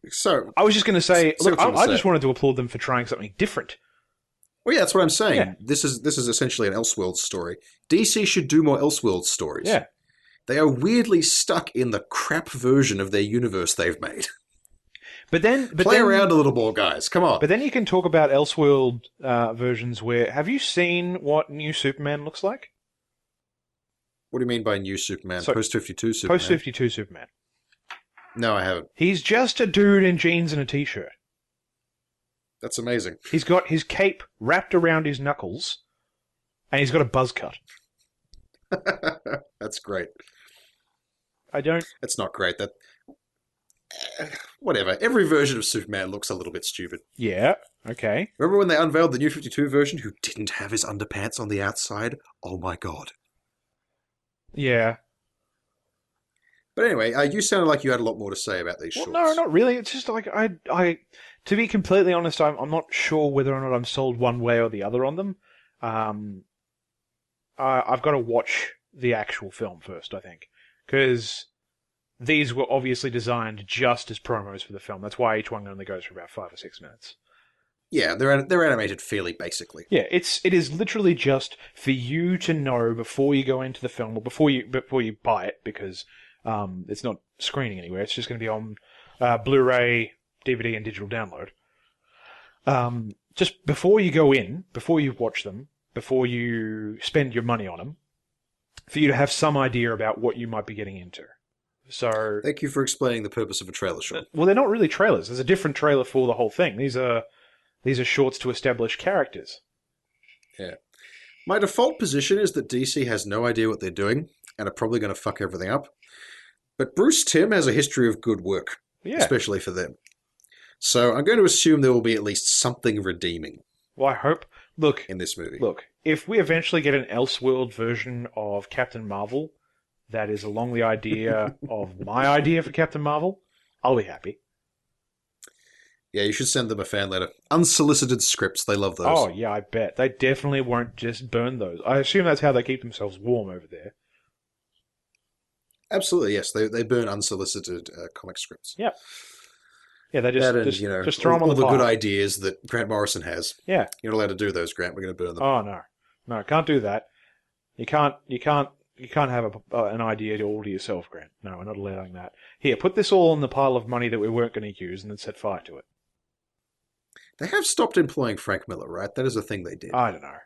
So I was just going to say. So Look, what you I say. just wanted to applaud them for trying something different. well, yeah, that's what I'm saying. Yeah. This is essentially an Elseworld story. DC should do more Elseworld stories. Yeah. They are weirdly stuck in the crap version of their universe they've made. Play around a little more, guys. Come on. But then you can talk about Elseworld versions where... Have you seen what new Superman looks like? What do you mean by new Superman? So- Post-52 Superman? Post-52 Superman. No, I haven't. He's just a dude in jeans and a t-shirt. That's amazing. He's got his cape wrapped around his knuckles, and he's got a buzz cut. That's great. I don't... That's not great. Whatever. Every version of Superman looks a little bit stupid. Yeah, okay. Remember when they unveiled the new 52 version who didn't have his underpants on the outside? Oh my god. Yeah. But anyway, you sounded like you had a lot more to say about these Well, shorts. no, not really. It's just like, to be completely honest, I'm not sure whether or not I'm sold one way or the other on them. I've got to watch the actual film first, I think. Because these were obviously designed just as promos for the film. That's why each one only goes for about 5 or 6 minutes. Yeah, they're animated fairly basically. Yeah, it is literally just for you to know before you go into the film, or before you buy it, because it's not screening anywhere. It's just going to be on Blu-ray, DVD, and digital download. Just before you go in, before you watch them, before you spend your money on them, for you to have some idea about what you might be getting into. So, Thank you for explaining the purpose of a trailer short. well, they're not really trailers. There's a different trailer for the whole thing. These are shorts to establish characters. Yeah. My default position is that DC has no idea what they're doing and are probably going to fuck everything up. But Bruce Timm has a history of good work, Yeah. especially for them. So I'm going to assume there will be at least something redeeming Well, I hope. Look, in this movie. if we eventually get an Elseworld version of Captain Marvel that is along the idea of my idea for Captain Marvel, I'll be happy. Yeah, you should send them a fan letter. Unsolicited scripts, they love those. Oh, yeah, I bet. They definitely won't just burn those. I assume that's how they keep themselves warm over there. Absolutely, yes. They burn unsolicited comic scripts. Yep. Yeah, they That and, just throw them on all the the pile. good ideas that Grant Morrison has. Yeah. You're not allowed to do those, Grant. We're going to burn them. Oh no, can't do that. You can't have an idea all to yourself, Grant. No, we're not allowing that. Here, put this all in the pile of money that we weren't going to use, and then set fire to it. They have stopped employing Frank Miller, right? That is a thing they did. I don't know.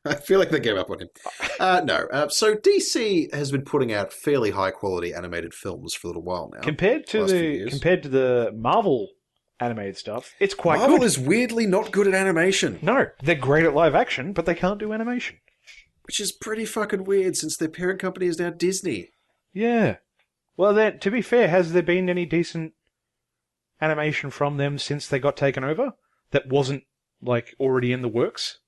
I feel like they gave up on him. No. So DC has been putting out fairly high quality animated films for a little while now. compared to the Marvel animated stuff, it's quite Marvel good. is weirdly not good at animation. No, they're great at live action, but they can't do animation. Which is pretty fucking weird since their parent company is now Disney. Yeah. Well, then, to be fair, has there been any decent animation from them since they got taken over that wasn't, like, already in the works?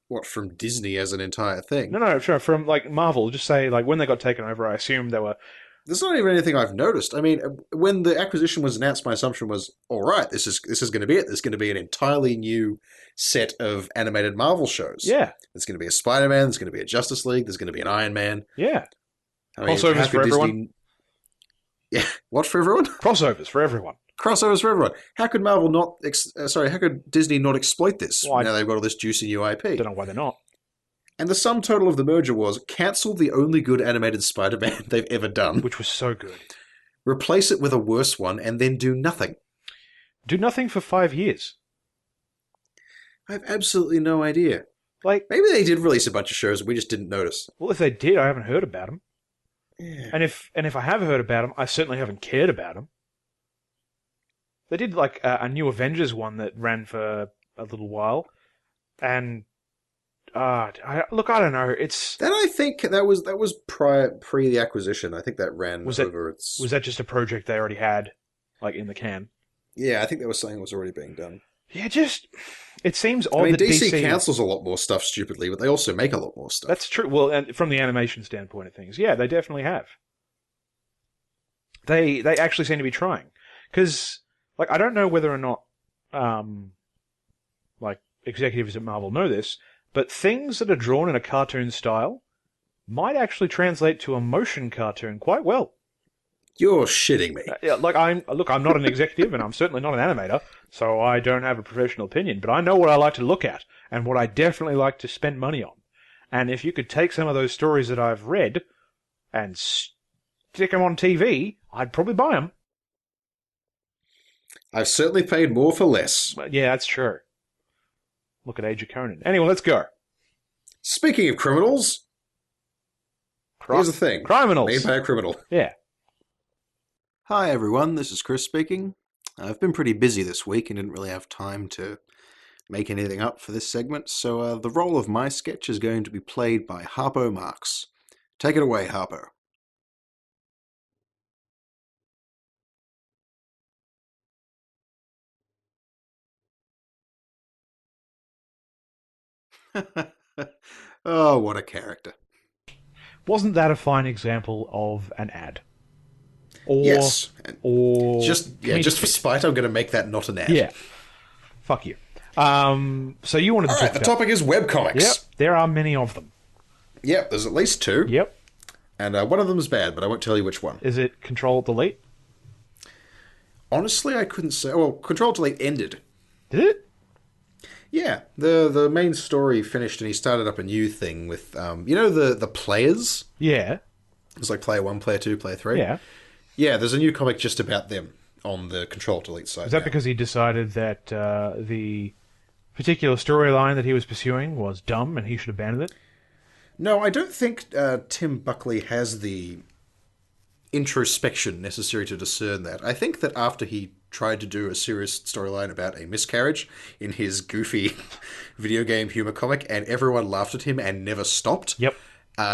What, from Disney as an entire thing? No, sure, from, like, Marvel. Just say, like, when they got taken over, I assume they were... There's not even anything I've noticed. I mean, when the acquisition was announced, my assumption was, all right, this is going to be it. There's going to be an entirely new set of animated Marvel shows. Yeah. There's going to be a Spider-Man, there's going to be a Justice League, there's going to be an Iron Man. Yeah. I mean, Crossovers how for could everyone. Yeah, what for everyone? Crossovers for everyone. Crossovers for everyone. How could Marvel not... how could Disney not exploit this? Well, now they've got all this juicy new IP. Don't know why they're not. And the sum total of the merger was cancel the only good animated Spider-Man they've ever done. Which was so good. Replace it with a worse one, and then do nothing. Do nothing for 5 years. I have absolutely no idea. Like, maybe they did release a bunch of shows and we just didn't notice. Well, if they did, I haven't heard about them. Yeah. And if I have heard about them, I certainly haven't cared about them. They did like a new Avengers one that ran for a little while, and I don't know. It's then I think that was pre the acquisition. I think that ran over. Was that just a project they already had, like in the can? Yeah, I think that was something that was already being done. Yeah, it seems odd. I mean, that DC cancels a lot more stuff stupidly, but they also make a lot more stuff. That's true. Well, and from the animation standpoint of things, yeah, they definitely have. They actually seem to be trying, because like I don't know whether or not like executives at Marvel know this, but things that are drawn in a cartoon style might actually translate to a motion cartoon quite well. You're shitting me. Yeah, I'm not an executive, and I'm certainly not an animator, so I don't have a professional opinion, but I know what I like to look at, and what I definitely like to spend money on. And if you could take some of those stories that I've read and stick them on TV, I'd probably buy them. I've certainly paid more for less. Yeah, that's true. Look at Age of Conan. Anyway, let's go. Speaking of criminals, here's the thing. Criminals. Made by a criminal. Yeah. Hi everyone, this is Chris speaking. I've been pretty busy this week and didn't really have time to make anything up for this segment, so the role of my sketch is going to be played by Hobo Marks. Take it away, Hobo. Oh, what a character. Wasn't that a fine example of an ad? Yes. Just for spite, I'm going to make that not an ad. Yeah. Fuck you. So you wanted to talk about... the topic is webcomics. Yep, there are many of them. Yep, there's at least 2. Yep. And one of them is bad, but I won't tell you which one. Is it Control-Delete? Honestly, I couldn't say. Well, Control-Delete ended. Did it? Yeah, the main story finished and he started up a new thing with, the players? Yeah. It's like Player 1, Player 2, Player 3. Yeah. Yeah, there's a new comic just about them on the Control-Delete side. Is that because he decided that the particular storyline that he was pursuing was dumb and he should abandon it? No, I don't think Tim Buckley has the introspection necessary to discern that. I think that after he tried to do a serious storyline about a miscarriage in his goofy video game humor comic, and everyone laughed at him and never stopped. Yep.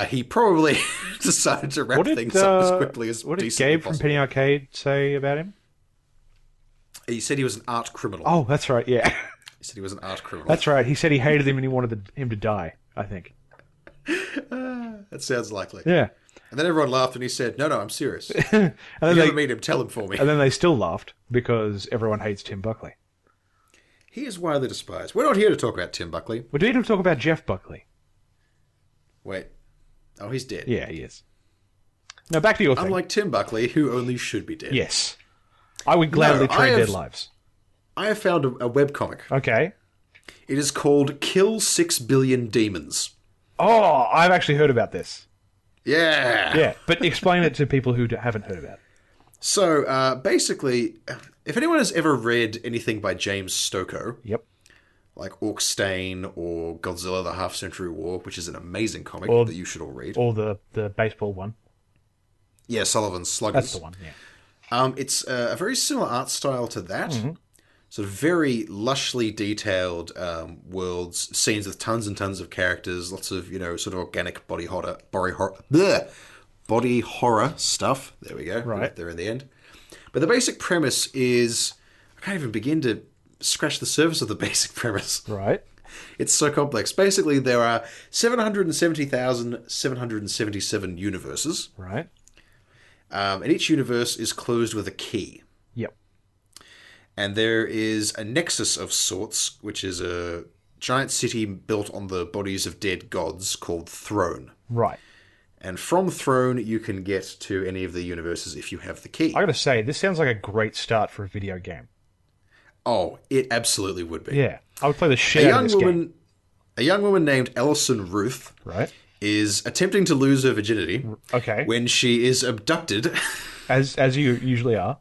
He probably decided to wrap things up as quickly as what did Gabe from Penny Arcade say about him? He said he was an art criminal. Oh, that's right, yeah. He said he was an art criminal. That's right. He said he hated him and he wanted him to die, I think. That sounds likely. Yeah. And then everyone laughed and he said, no, I'm serious. And then if you ever meet him, tell him for me. And then they still laughed because everyone hates Tim Buckley. He is widely despised. We're not here to talk about Tim Buckley. We're here to talk about Jeff Buckley. Wait. Oh, he's dead. Yeah, he is. Now, back to your thing. Unlike Tim Buckley, who only should be dead. Yes. I would gladly No, I trade have- their lives. I have found a webcomic. Okay. It is called Kill 6 Billion Demons. Oh, I've actually heard about this. Yeah! Yeah, but explain it to people who haven't heard about it. So, basically, if anyone has ever read anything by James Stokoe, Yep. like Orc Stain or Godzilla the Half-Century War, which is an amazing comic Or- that you should all read. Or the baseball one. Yeah, Sullivan's Sluggers. That's the one, yeah. It's a very similar art style to that. Mm-hmm. Sort of very lushly detailed worlds, scenes with tons and tons of characters, lots of, sort of organic body horror stuff. There we go. Right. There in the end. But the basic premise is... I can't even begin to scratch the surface of the basic premise. Right. It's so complex. Basically, there are 770,777 universes, Right. and each universe is closed with a key. Yep. And there is a nexus of sorts, which is a giant city built on the bodies of dead gods called Throne. Right. And from Throne, you can get to any of the universes if you have the key. I gotta say, this sounds like a great start for a video game. Oh, it absolutely would be. Yeah. I would play the A shit out of young this woman, game. a young woman named Ellison Ruth Right. is attempting to lose her virginity Okay. when she is abducted. As you usually are.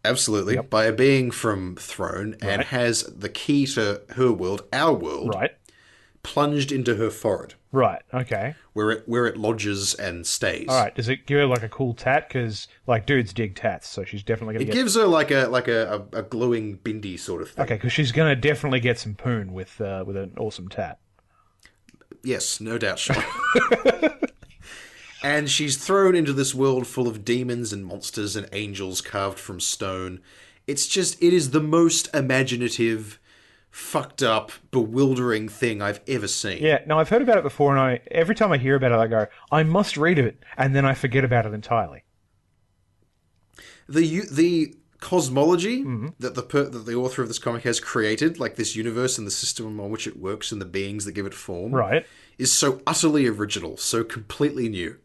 Absolutely, by a being from Throne, and Right. has the key to her world, our world, Right. plunged into her forehead, Right. Okay. where it lodges and stays. All right. Does it give her like a cool tat? Because like dudes dig tats, so she's definitely gonna It get. gives her like a glowing bindi sort of thing. Okay, because she's gonna definitely get some poon with an awesome tat. Yes, no doubt, Sean. And she's thrown into this world full of demons and monsters and angels carved from stone. It is the most imaginative, fucked up, bewildering thing I've ever seen. Yeah. No, I've heard about it before, and every time I hear about it, I go, I must read it, and then I forget about it entirely. The cosmology that the author of this comic has created, like this universe and the system on which it works and the beings that give it form, Right. is so utterly original, so completely new,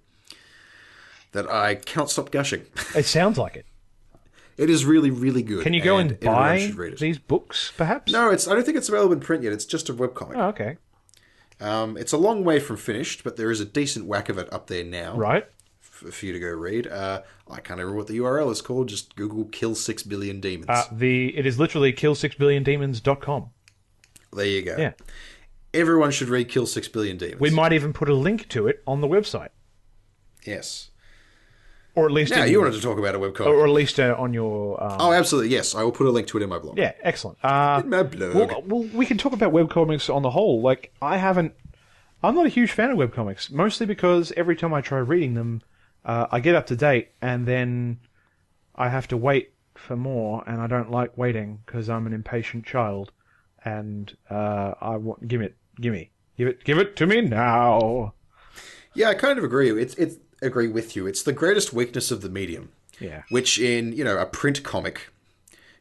that I cannot stop gushing. It sounds like it. It is really, really good. Can you go and everyone buy should read it. these books, perhaps? No, I don't think it's available in print yet. It's just a webcomic. Oh, okay. It's a long way from finished, but there is a decent whack of it up there now Right. for you to go read. I can't remember what the URL is called. Just Google "Kill 6 Billion Demons." It is literally kill6billiondemons.com. There you go. Yeah. Everyone should read "Kill 6 Billion Demons." We might even put a link to it on the website, Yes. or at least Now, you wanted to talk about a webcomic. or at least on your. Oh, absolutely. Yes, I will put a link to it in my blog. Yeah, excellent. In my blog. Well, we can talk about webcomics on the whole. Like, I'm not a huge fan of webcomics, mostly because every time I try reading them, I get up to date, and then I have to wait for more, and I don't like waiting because I'm an impatient child, and I want give it to me now. Yeah, I kind of agree. It's agree with you. It's the greatest weakness of the medium. Yeah. Which in, a print comic,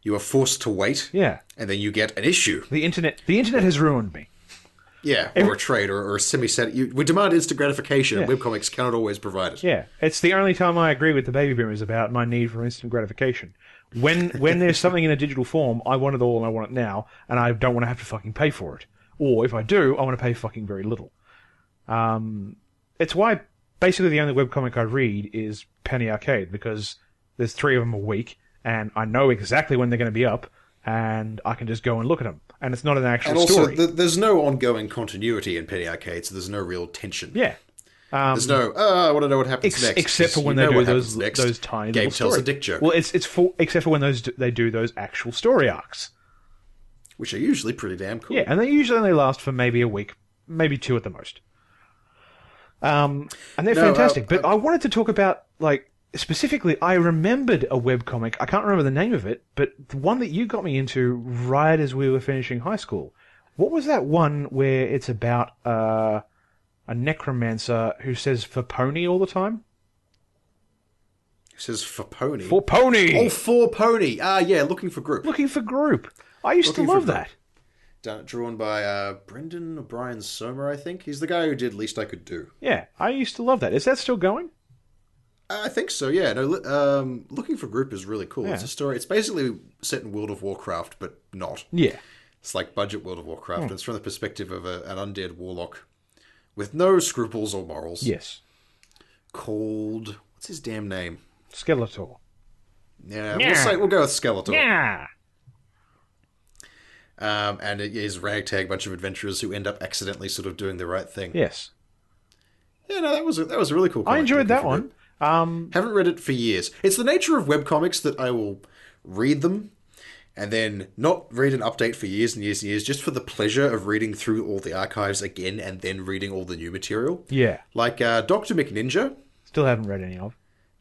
you are forced to wait. Yeah. And then you get an issue. The internet has ruined me. Yeah, or a trade, or a semi-set. We demand instant gratification, and webcomics cannot always provide it. Yeah, it's the only time I agree with the baby boomers about my need for instant gratification. When there's something in a digital form, I want it all and I want it now, and I don't want to have to fucking pay for it. Or if I do, I want to pay fucking very little. It's why basically the only webcomic I read is Penny Arcade, because there's 3 of them a week, and I know exactly when they're going to be up, and I can just go and look at them. And it's not an actual And also, story. there's no ongoing continuity in Penny Arcade, so there's no real tension. Yeah. There's no, I want to know what happens next. Except for when they do those tiny Gabe little tells stories. a dick joke. Well, except for when they do those actual story arcs. Which are usually pretty damn cool. Yeah, and they usually only last for maybe a week, maybe 2 at the most. And they're fantastic. But I wanted to talk about, like, specifically, I remembered a webcomic. I can't remember the name of it, but the one that you got me into right as we were finishing high school. What was that one where it's about a necromancer who says "for pony" all the time? It says "for pony." For pony! Oh, for pony. Yeah, looking for group. Looking for group. I used to love that. Drawn by Brendan or Brian Somer, I think. He's the guy who did Least I Could Do. Yeah, I used to love that. Is that still going? I think so. Yeah. No. Looking for Group is really cool. Yeah. It's a story. It's basically set in World of Warcraft, but not. Yeah. It's like budget World of Warcraft. And it's from the perspective of an undead warlock with no scruples or morals. Yes. Called what's his damn name? Skeletor. Yeah. We'll go with Skeletor. Yeah. And it is a ragtag bunch of adventurers who end up accidentally sort of doing the right thing. Yes. Yeah, no, that was a really cool comic. I enjoyed that one. Haven't read it for years. It's the nature of webcomics that I will read them and then not read an update for years and years and years, just for the pleasure of reading through all the archives again and then reading all the new material. Yeah. Like Dr. McNinja. Still haven't read any of.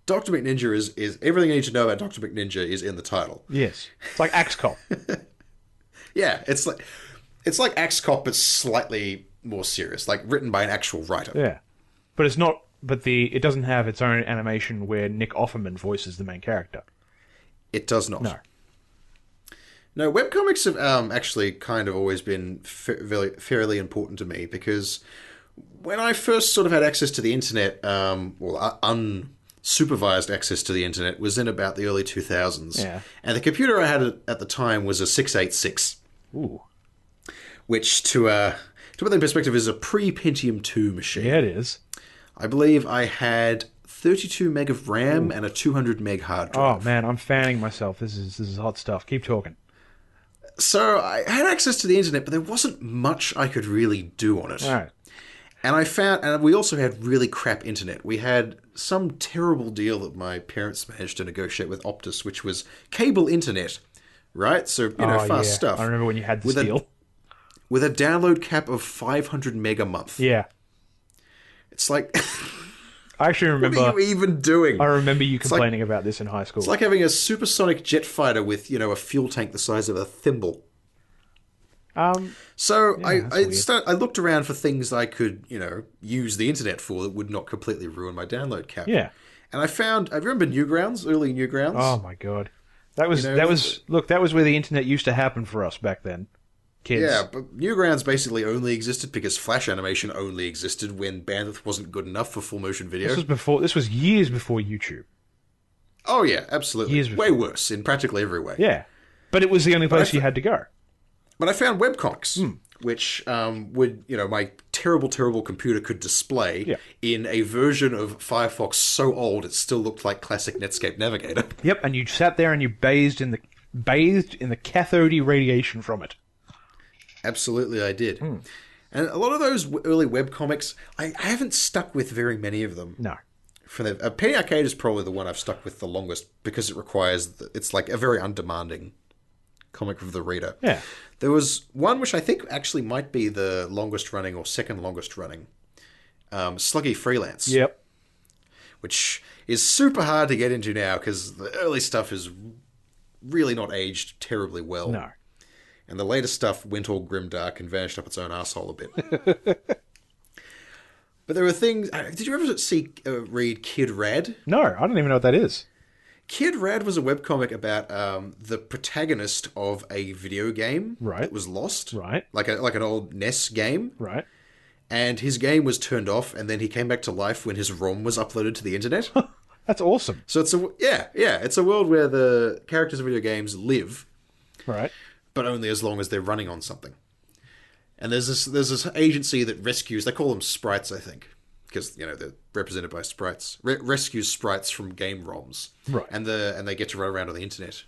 Dr. McNinja is everything you need to know about Dr. McNinja is in the title. Yes. It's like Axe Cop. Yeah, it's like Axe Cop, but slightly more serious, like written by an actual writer. Yeah. But it's not. But it doesn't have its own animation where Nick Offerman voices the main character. It does not. No. No, webcomics have actually kind of always been fairly important to me because when I first sort of had access to the internet, unsupervised access to the internet was in about the early 2000s. Yeah. And the computer I had at the time was a 686. Ooh. Which, to put that in perspective, is a pre-Pentium 2 machine. Yeah, it is. I believe I had 32 meg of RAM and a 200 meg hard drive. Oh man, I'm fanning myself. This is hot stuff. Keep talking. So I had access to the internet, but there wasn't much I could really do on it. All right. And we also had really crap internet. We had some terrible deal that my parents managed to negotiate with Optus, which was cable internet, right? So, fast stuff. I remember when you had this deal. With a download cap of 500 meg a month. Yeah. It's like... I actually remember... What are you even doing? I remember you complaining about this in high school. It's like having a supersonic jet fighter with, a fuel tank the size of a thimble. So I looked around for things I could, use the internet for that would not completely ruin my download cap. Yeah. And I remember Newgrounds, early Newgrounds. Oh my god. That was where the internet used to happen for us back then. Kids. Yeah, but Newgrounds basically only existed because Flash animation only existed when bandwidth wasn't good enough for full motion video. This was years before YouTube. Oh yeah, absolutely. Years before. Way worse in practically every way. Yeah. But it was the only place you had to go. But I found webcomics, which my terrible computer could display in a version of Firefox so old it still looked like classic Netscape Navigator. Yep, and you sat there and you bathed in the cathode radiation from it. Absolutely, I did. And a lot of those early webcomics, I haven't stuck with very many of them. No. Penny Arcade is probably the one I've stuck with the longest because it's like a very undemanding comic of the reader. Yeah. There was one which I think actually might be the longest running or second longest running, Sluggy Freelance. Yep. Which is super hard to get into now because the early stuff is really not aged terribly well. No. And the later stuff went all grimdark and vanished up its own asshole a bit. But there were things... Did you ever read Kid Rad? No, I don't even know what that is. Kid Rad was a webcomic about the protagonist of a video game that was lost. Right. Like an old NES game. Right. And his game was turned off, and then he came back to life when his ROM was uploaded to the internet. That's awesome. So it's it's a world where the characters of video games live. Right. But only as long as they're running on something. And there's this agency that rescues... They call them sprites, I think. Because, they're represented by sprites. Rescues sprites from game ROMs. Right. And they get to run around on the internet.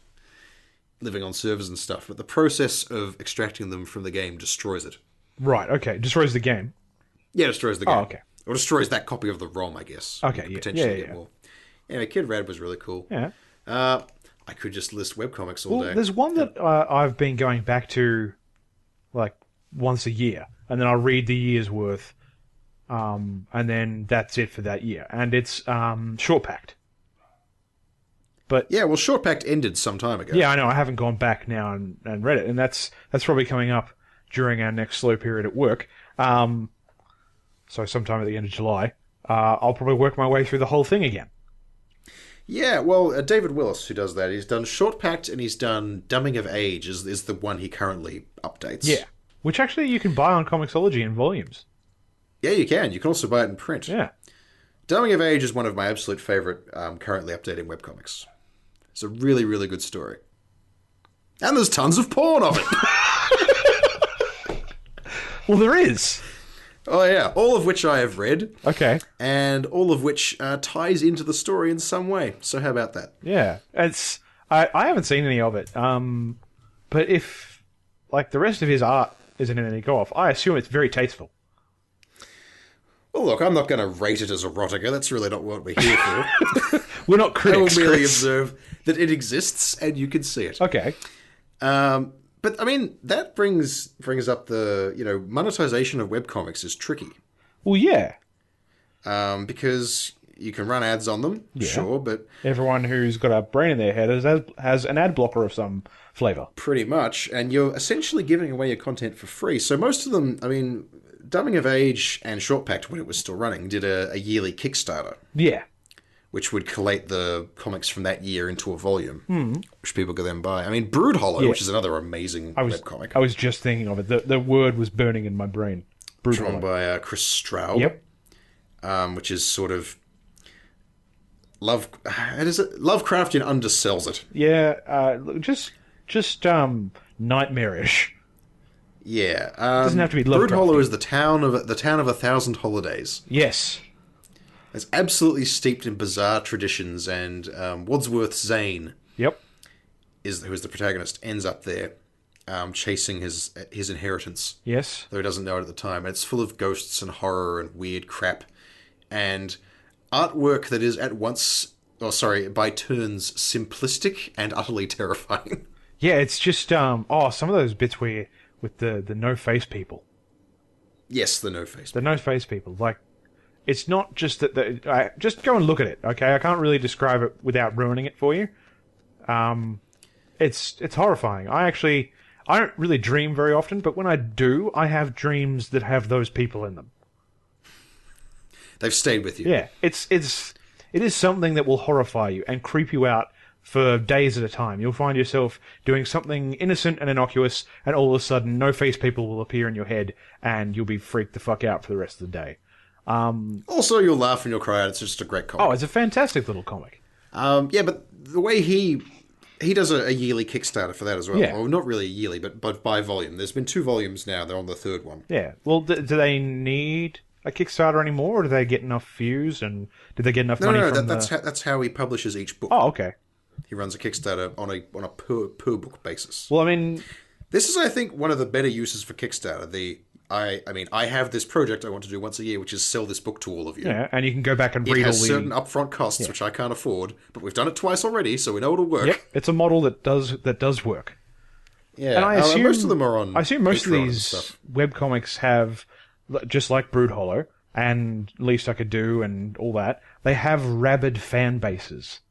Living on servers and stuff. But the process of extracting them from the game destroys it. Right, okay. Destroys the game. Yeah, destroys the game. Oh, okay. Or destroys that copy of the ROM, I guess. Okay, yeah. Potentially get more. Anyway, Kid Rad was really cool. Yeah. I could just list webcomics all day. There's one that I've been going back to, like, once a year. And then I'll read the year's worth. And then that's it for that year. And it's Short Packed. But yeah, well, Short Packed ended some time ago. Yeah, I know. I haven't gone back now and read it. And that's probably coming up during our next slow period at work. So sometime at the end of July. I'll probably work my way through the whole thing again. Yeah, well, David Willis, who does that, he's done Short Packed and he's done Dumbing of Age is the one he currently updates. Yeah, which actually you can buy on Comixology in volumes. Yeah, you can. You can also buy it in print. Yeah. Coming of Age is one of my absolute favorite currently updating webcomics. It's a really, really good story. And there's tons of porn of it. Well, there is. Oh, yeah. All of which I have read. Okay. And all of which ties into the story in some way. So how about that? Yeah. I haven't seen any of it. But if, like, the rest of his art isn't in any go-off, I assume it's very tasteful. Well, look, I'm not going to rate it as erotica. That's really not what we're here for. We're not critics, I will merely Chris. observe that it exists and you can see it. Okay. But, I mean, that brings up the, monetization of webcomics is tricky. Well, yeah. Because you can run ads on them, sure, but... Everyone who's got a brain in their head has an ad blocker of some flavour. Pretty much, and you're essentially giving away your content for free. So most of them, I mean, Coming of Age and Short Pact, when it was still running, did a yearly Kickstarter. Yeah. Which would collate the comics from that year into a volume, which people could then buy. I mean, Brood Hollow, which is another amazing webcomic. I was just thinking of it. The word was burning in my brain. Brood Drawn Hollow. by Chris Straub. Yep. Which is sort of... Lovecraftian undersells it. Yeah, just nightmarish. Yeah. Doesn't have to be Brood Lovecraftian. Hollow is the town of 1,000 holidays. Yes. It's absolutely steeped in bizarre traditions, and Wadsworth Zane, Yep. who is the protagonist, ends up there chasing his inheritance, Yes. though he doesn't know it at the time. And it's full of ghosts and horror and weird crap, and artwork that is by turns simplistic and utterly terrifying. Yeah, it's just some of those bits where with the no face people. Yes, the no-face. The no face people, like. It's not just that... just go and look at it, okay? I can't really describe it without ruining it for you. It's horrifying. I don't really dream very often, but when I do, I have dreams that have those people in them. They've stayed with you. Yeah, it is something that will horrify you and creep you out for days at a time. You'll find yourself doing something innocent and innocuous, and all of a sudden, no-face people will appear in your head, and you'll be freaked the fuck out for the rest of the day. Also, you'll laugh and you'll cry out. It's just a great comic. Oh, it's a fantastic little comic. Yeah, but the way he does a yearly Kickstarter for that as well. Yeah. Well, not really a yearly, but by volume. There's been 2 volumes now. They're on the 3rd one. Yeah. Well, do they need a Kickstarter anymore, or do they get enough views, and did they get enough money from that's how he publishes each book. Oh, okay. He runs a Kickstarter on a per book basis. Well, I mean... This is, I think, one of the better uses for Kickstarter. I have this project I want to do once a year, which is sell this book to all of you. Yeah, and you can go back and read It all has the... certain upfront costs, which I can't afford, but we've done it twice already, so we know it'll work. Yep, it's a model that does work. Yeah, And I assume most of them are on. I assume most of Patreon and these stuff. webcomics have, just like Brood Hollow and Least I Could Do and all that, they have rabid fan bases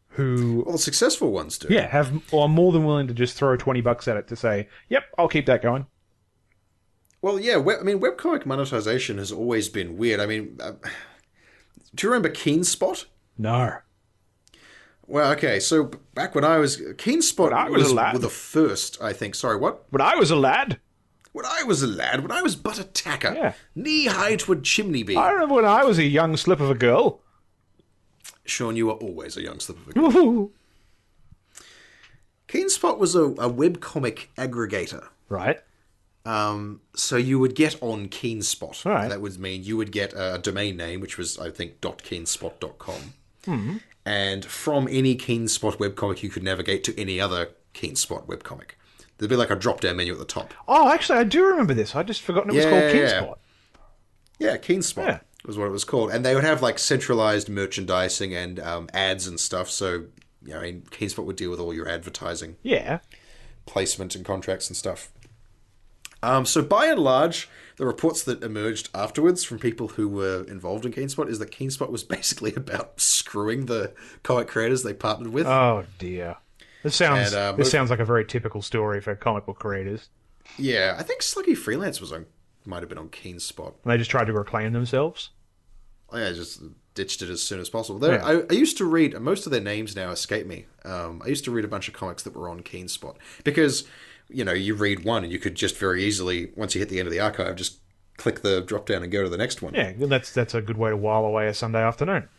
who... Well, the successful ones do. Yeah, are more than willing to just throw $20 at it to say, yep, I'll keep that going. Well, yeah, webcomic monetization has always been weird. I mean, do you remember Keenspot? No. Well, okay, so back when I was... Keenspot was a lad. were the first, I think. Sorry, what? When I was a lad... When I was a lad, when I was but a tacker, Yeah. knee-high to a chimney beam. I remember when I was a young slip of a girl. Sean, you were always a young slip of a girl. Woohoo! Keenspot was a webcomic aggregator. Right. So you would get on Keenspot. All right. That would mean you would get a domain name, which was, I think, .keenspot.com. And from any Keenspot webcomic, you could navigate to any other Keenspot webcomic. There'd be like a drop-down menu at the top. Oh, actually, I do remember this. I just forgotten it was called Keenspot. Yeah, Keenspot was what it was called. And they would have like centralized merchandising and ads and stuff. So, Keenspot would deal with all your advertising. Yeah. Placement and contracts and stuff. So by and large, the reports that emerged afterwards from people who were involved in Keenspot is that Keenspot was basically about screwing the comic creators they partnered with. Oh, dear. This sounds like a very typical story for comic book creators. Yeah, I think Sluggy Freelance might have been on Keenspot. And they just tried to reclaim themselves? Oh, yeah, just ditched it as soon as possible. Yeah. I used to read, most of their names now escape me. I used to read a bunch of comics that were on Keenspot. Because, you read one and you could just very easily, once you hit the end of the archive, just click the drop down and go to the next one. Yeah, that's a good way to while away a Sunday afternoon.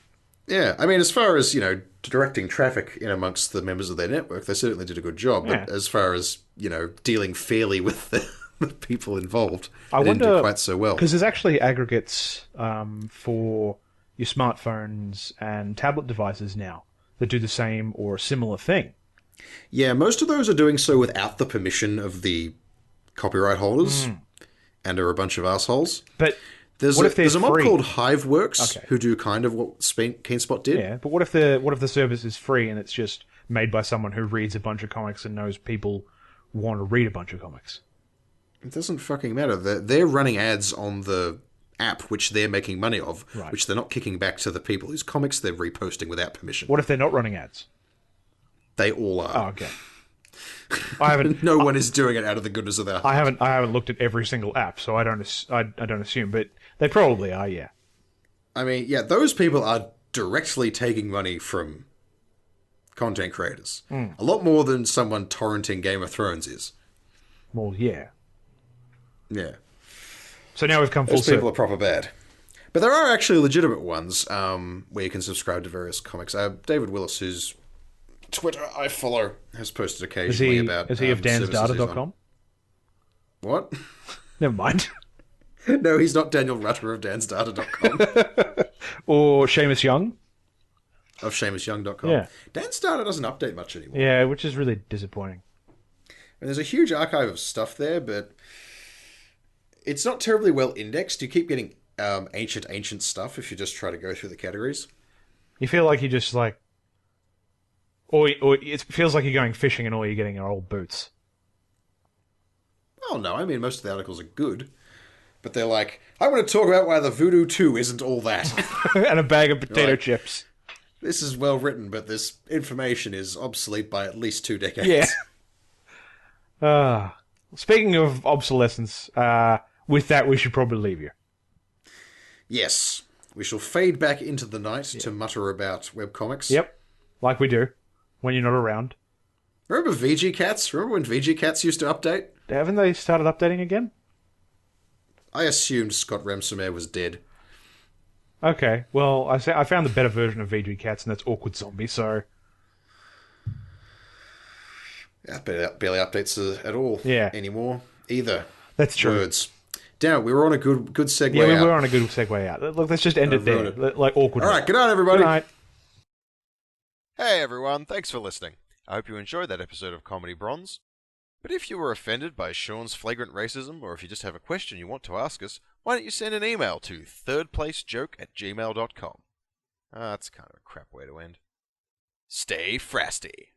Yeah, I mean, as far as, directing traffic in amongst the members of their network, they certainly did a good job. Yeah. But as far as, dealing fairly with the people involved, I they wonder, didn't do quite so well. Because there's actually aggregates for your smartphones and tablet devices now that do the same or a similar thing. Yeah, most of those are doing so without the permission of the copyright holders and are a bunch of assholes. But There's what if they're a mob free? called Hiveworks Okay. who do kind of what Keenspot did. Yeah, but what if the service is free and it's just made by someone who reads a bunch of comics and knows people want to read a bunch of comics? It doesn't fucking matter. They're running ads on the app, which they're making money of, Right. which they're not kicking back to the people whose comics they're reposting without permission. What if they're not running ads? They all are. Oh, okay. I haven't. No one is doing it out of the goodness of their heart. I haven't looked at every single app, so I don't assume, but they probably are. Yeah. I mean, yeah, those people are directly taking money from content creators. A lot more than someone torrenting Game of Thrones is. Well, yeah. Yeah. So now we've come full Those people circle. are proper bad. But there are actually legitimate ones where you can subscribe to various comics. David Willis, whose Twitter I follow, has posted occasionally about... Is he of dansdata.com? What? Never mind. No, he's not Daniel Rutter of dansdata.com. Or Seamus Young? Of SeamusYoung.com. Yeah. Dansdata doesn't update much anymore. Yeah, which is really disappointing. And there's a huge archive of stuff there, but it's not terribly well indexed. You keep getting ancient stuff if you just try to go through the categories. You feel like you just like... Or it feels like you're going fishing and all you're getting are old boots. Oh, no, I mean, most of the articles are good. But they're like, I want to talk about why the Voodoo 2 isn't all that. And a bag of potato Right. chips. This is well written, but this information is obsolete by at least 2 decades. Yeah. Speaking of obsolescence, with that we should probably leave you. Yes. We shall fade back into the night to mutter about webcomics. Yep. Like we do. When you're not around. Remember VG Cats? Remember when VG Cats used to update? Haven't they started updating again? I assumed Scott Remsemer was dead. Okay. Well, I found the better version of VG Cats, and that's Awkward Zombie, so... Yeah, barely updates at all anymore. Either. That's true. Words. Damn it, we were on a good segue Yeah, we out. were on a good segue out. Look, let's just end it there. ruined Like awkward. All right, good night, everybody. Good night. Hey everyone, thanks for listening. I hope you enjoyed that episode of Comedy Bronze. But if you were offended by Sean's flagrant racism, or if you just have a question you want to ask us, why don't you send an email to thirdplacejoke@gmail.com. That's kind of a crap way to end. Stay frasty.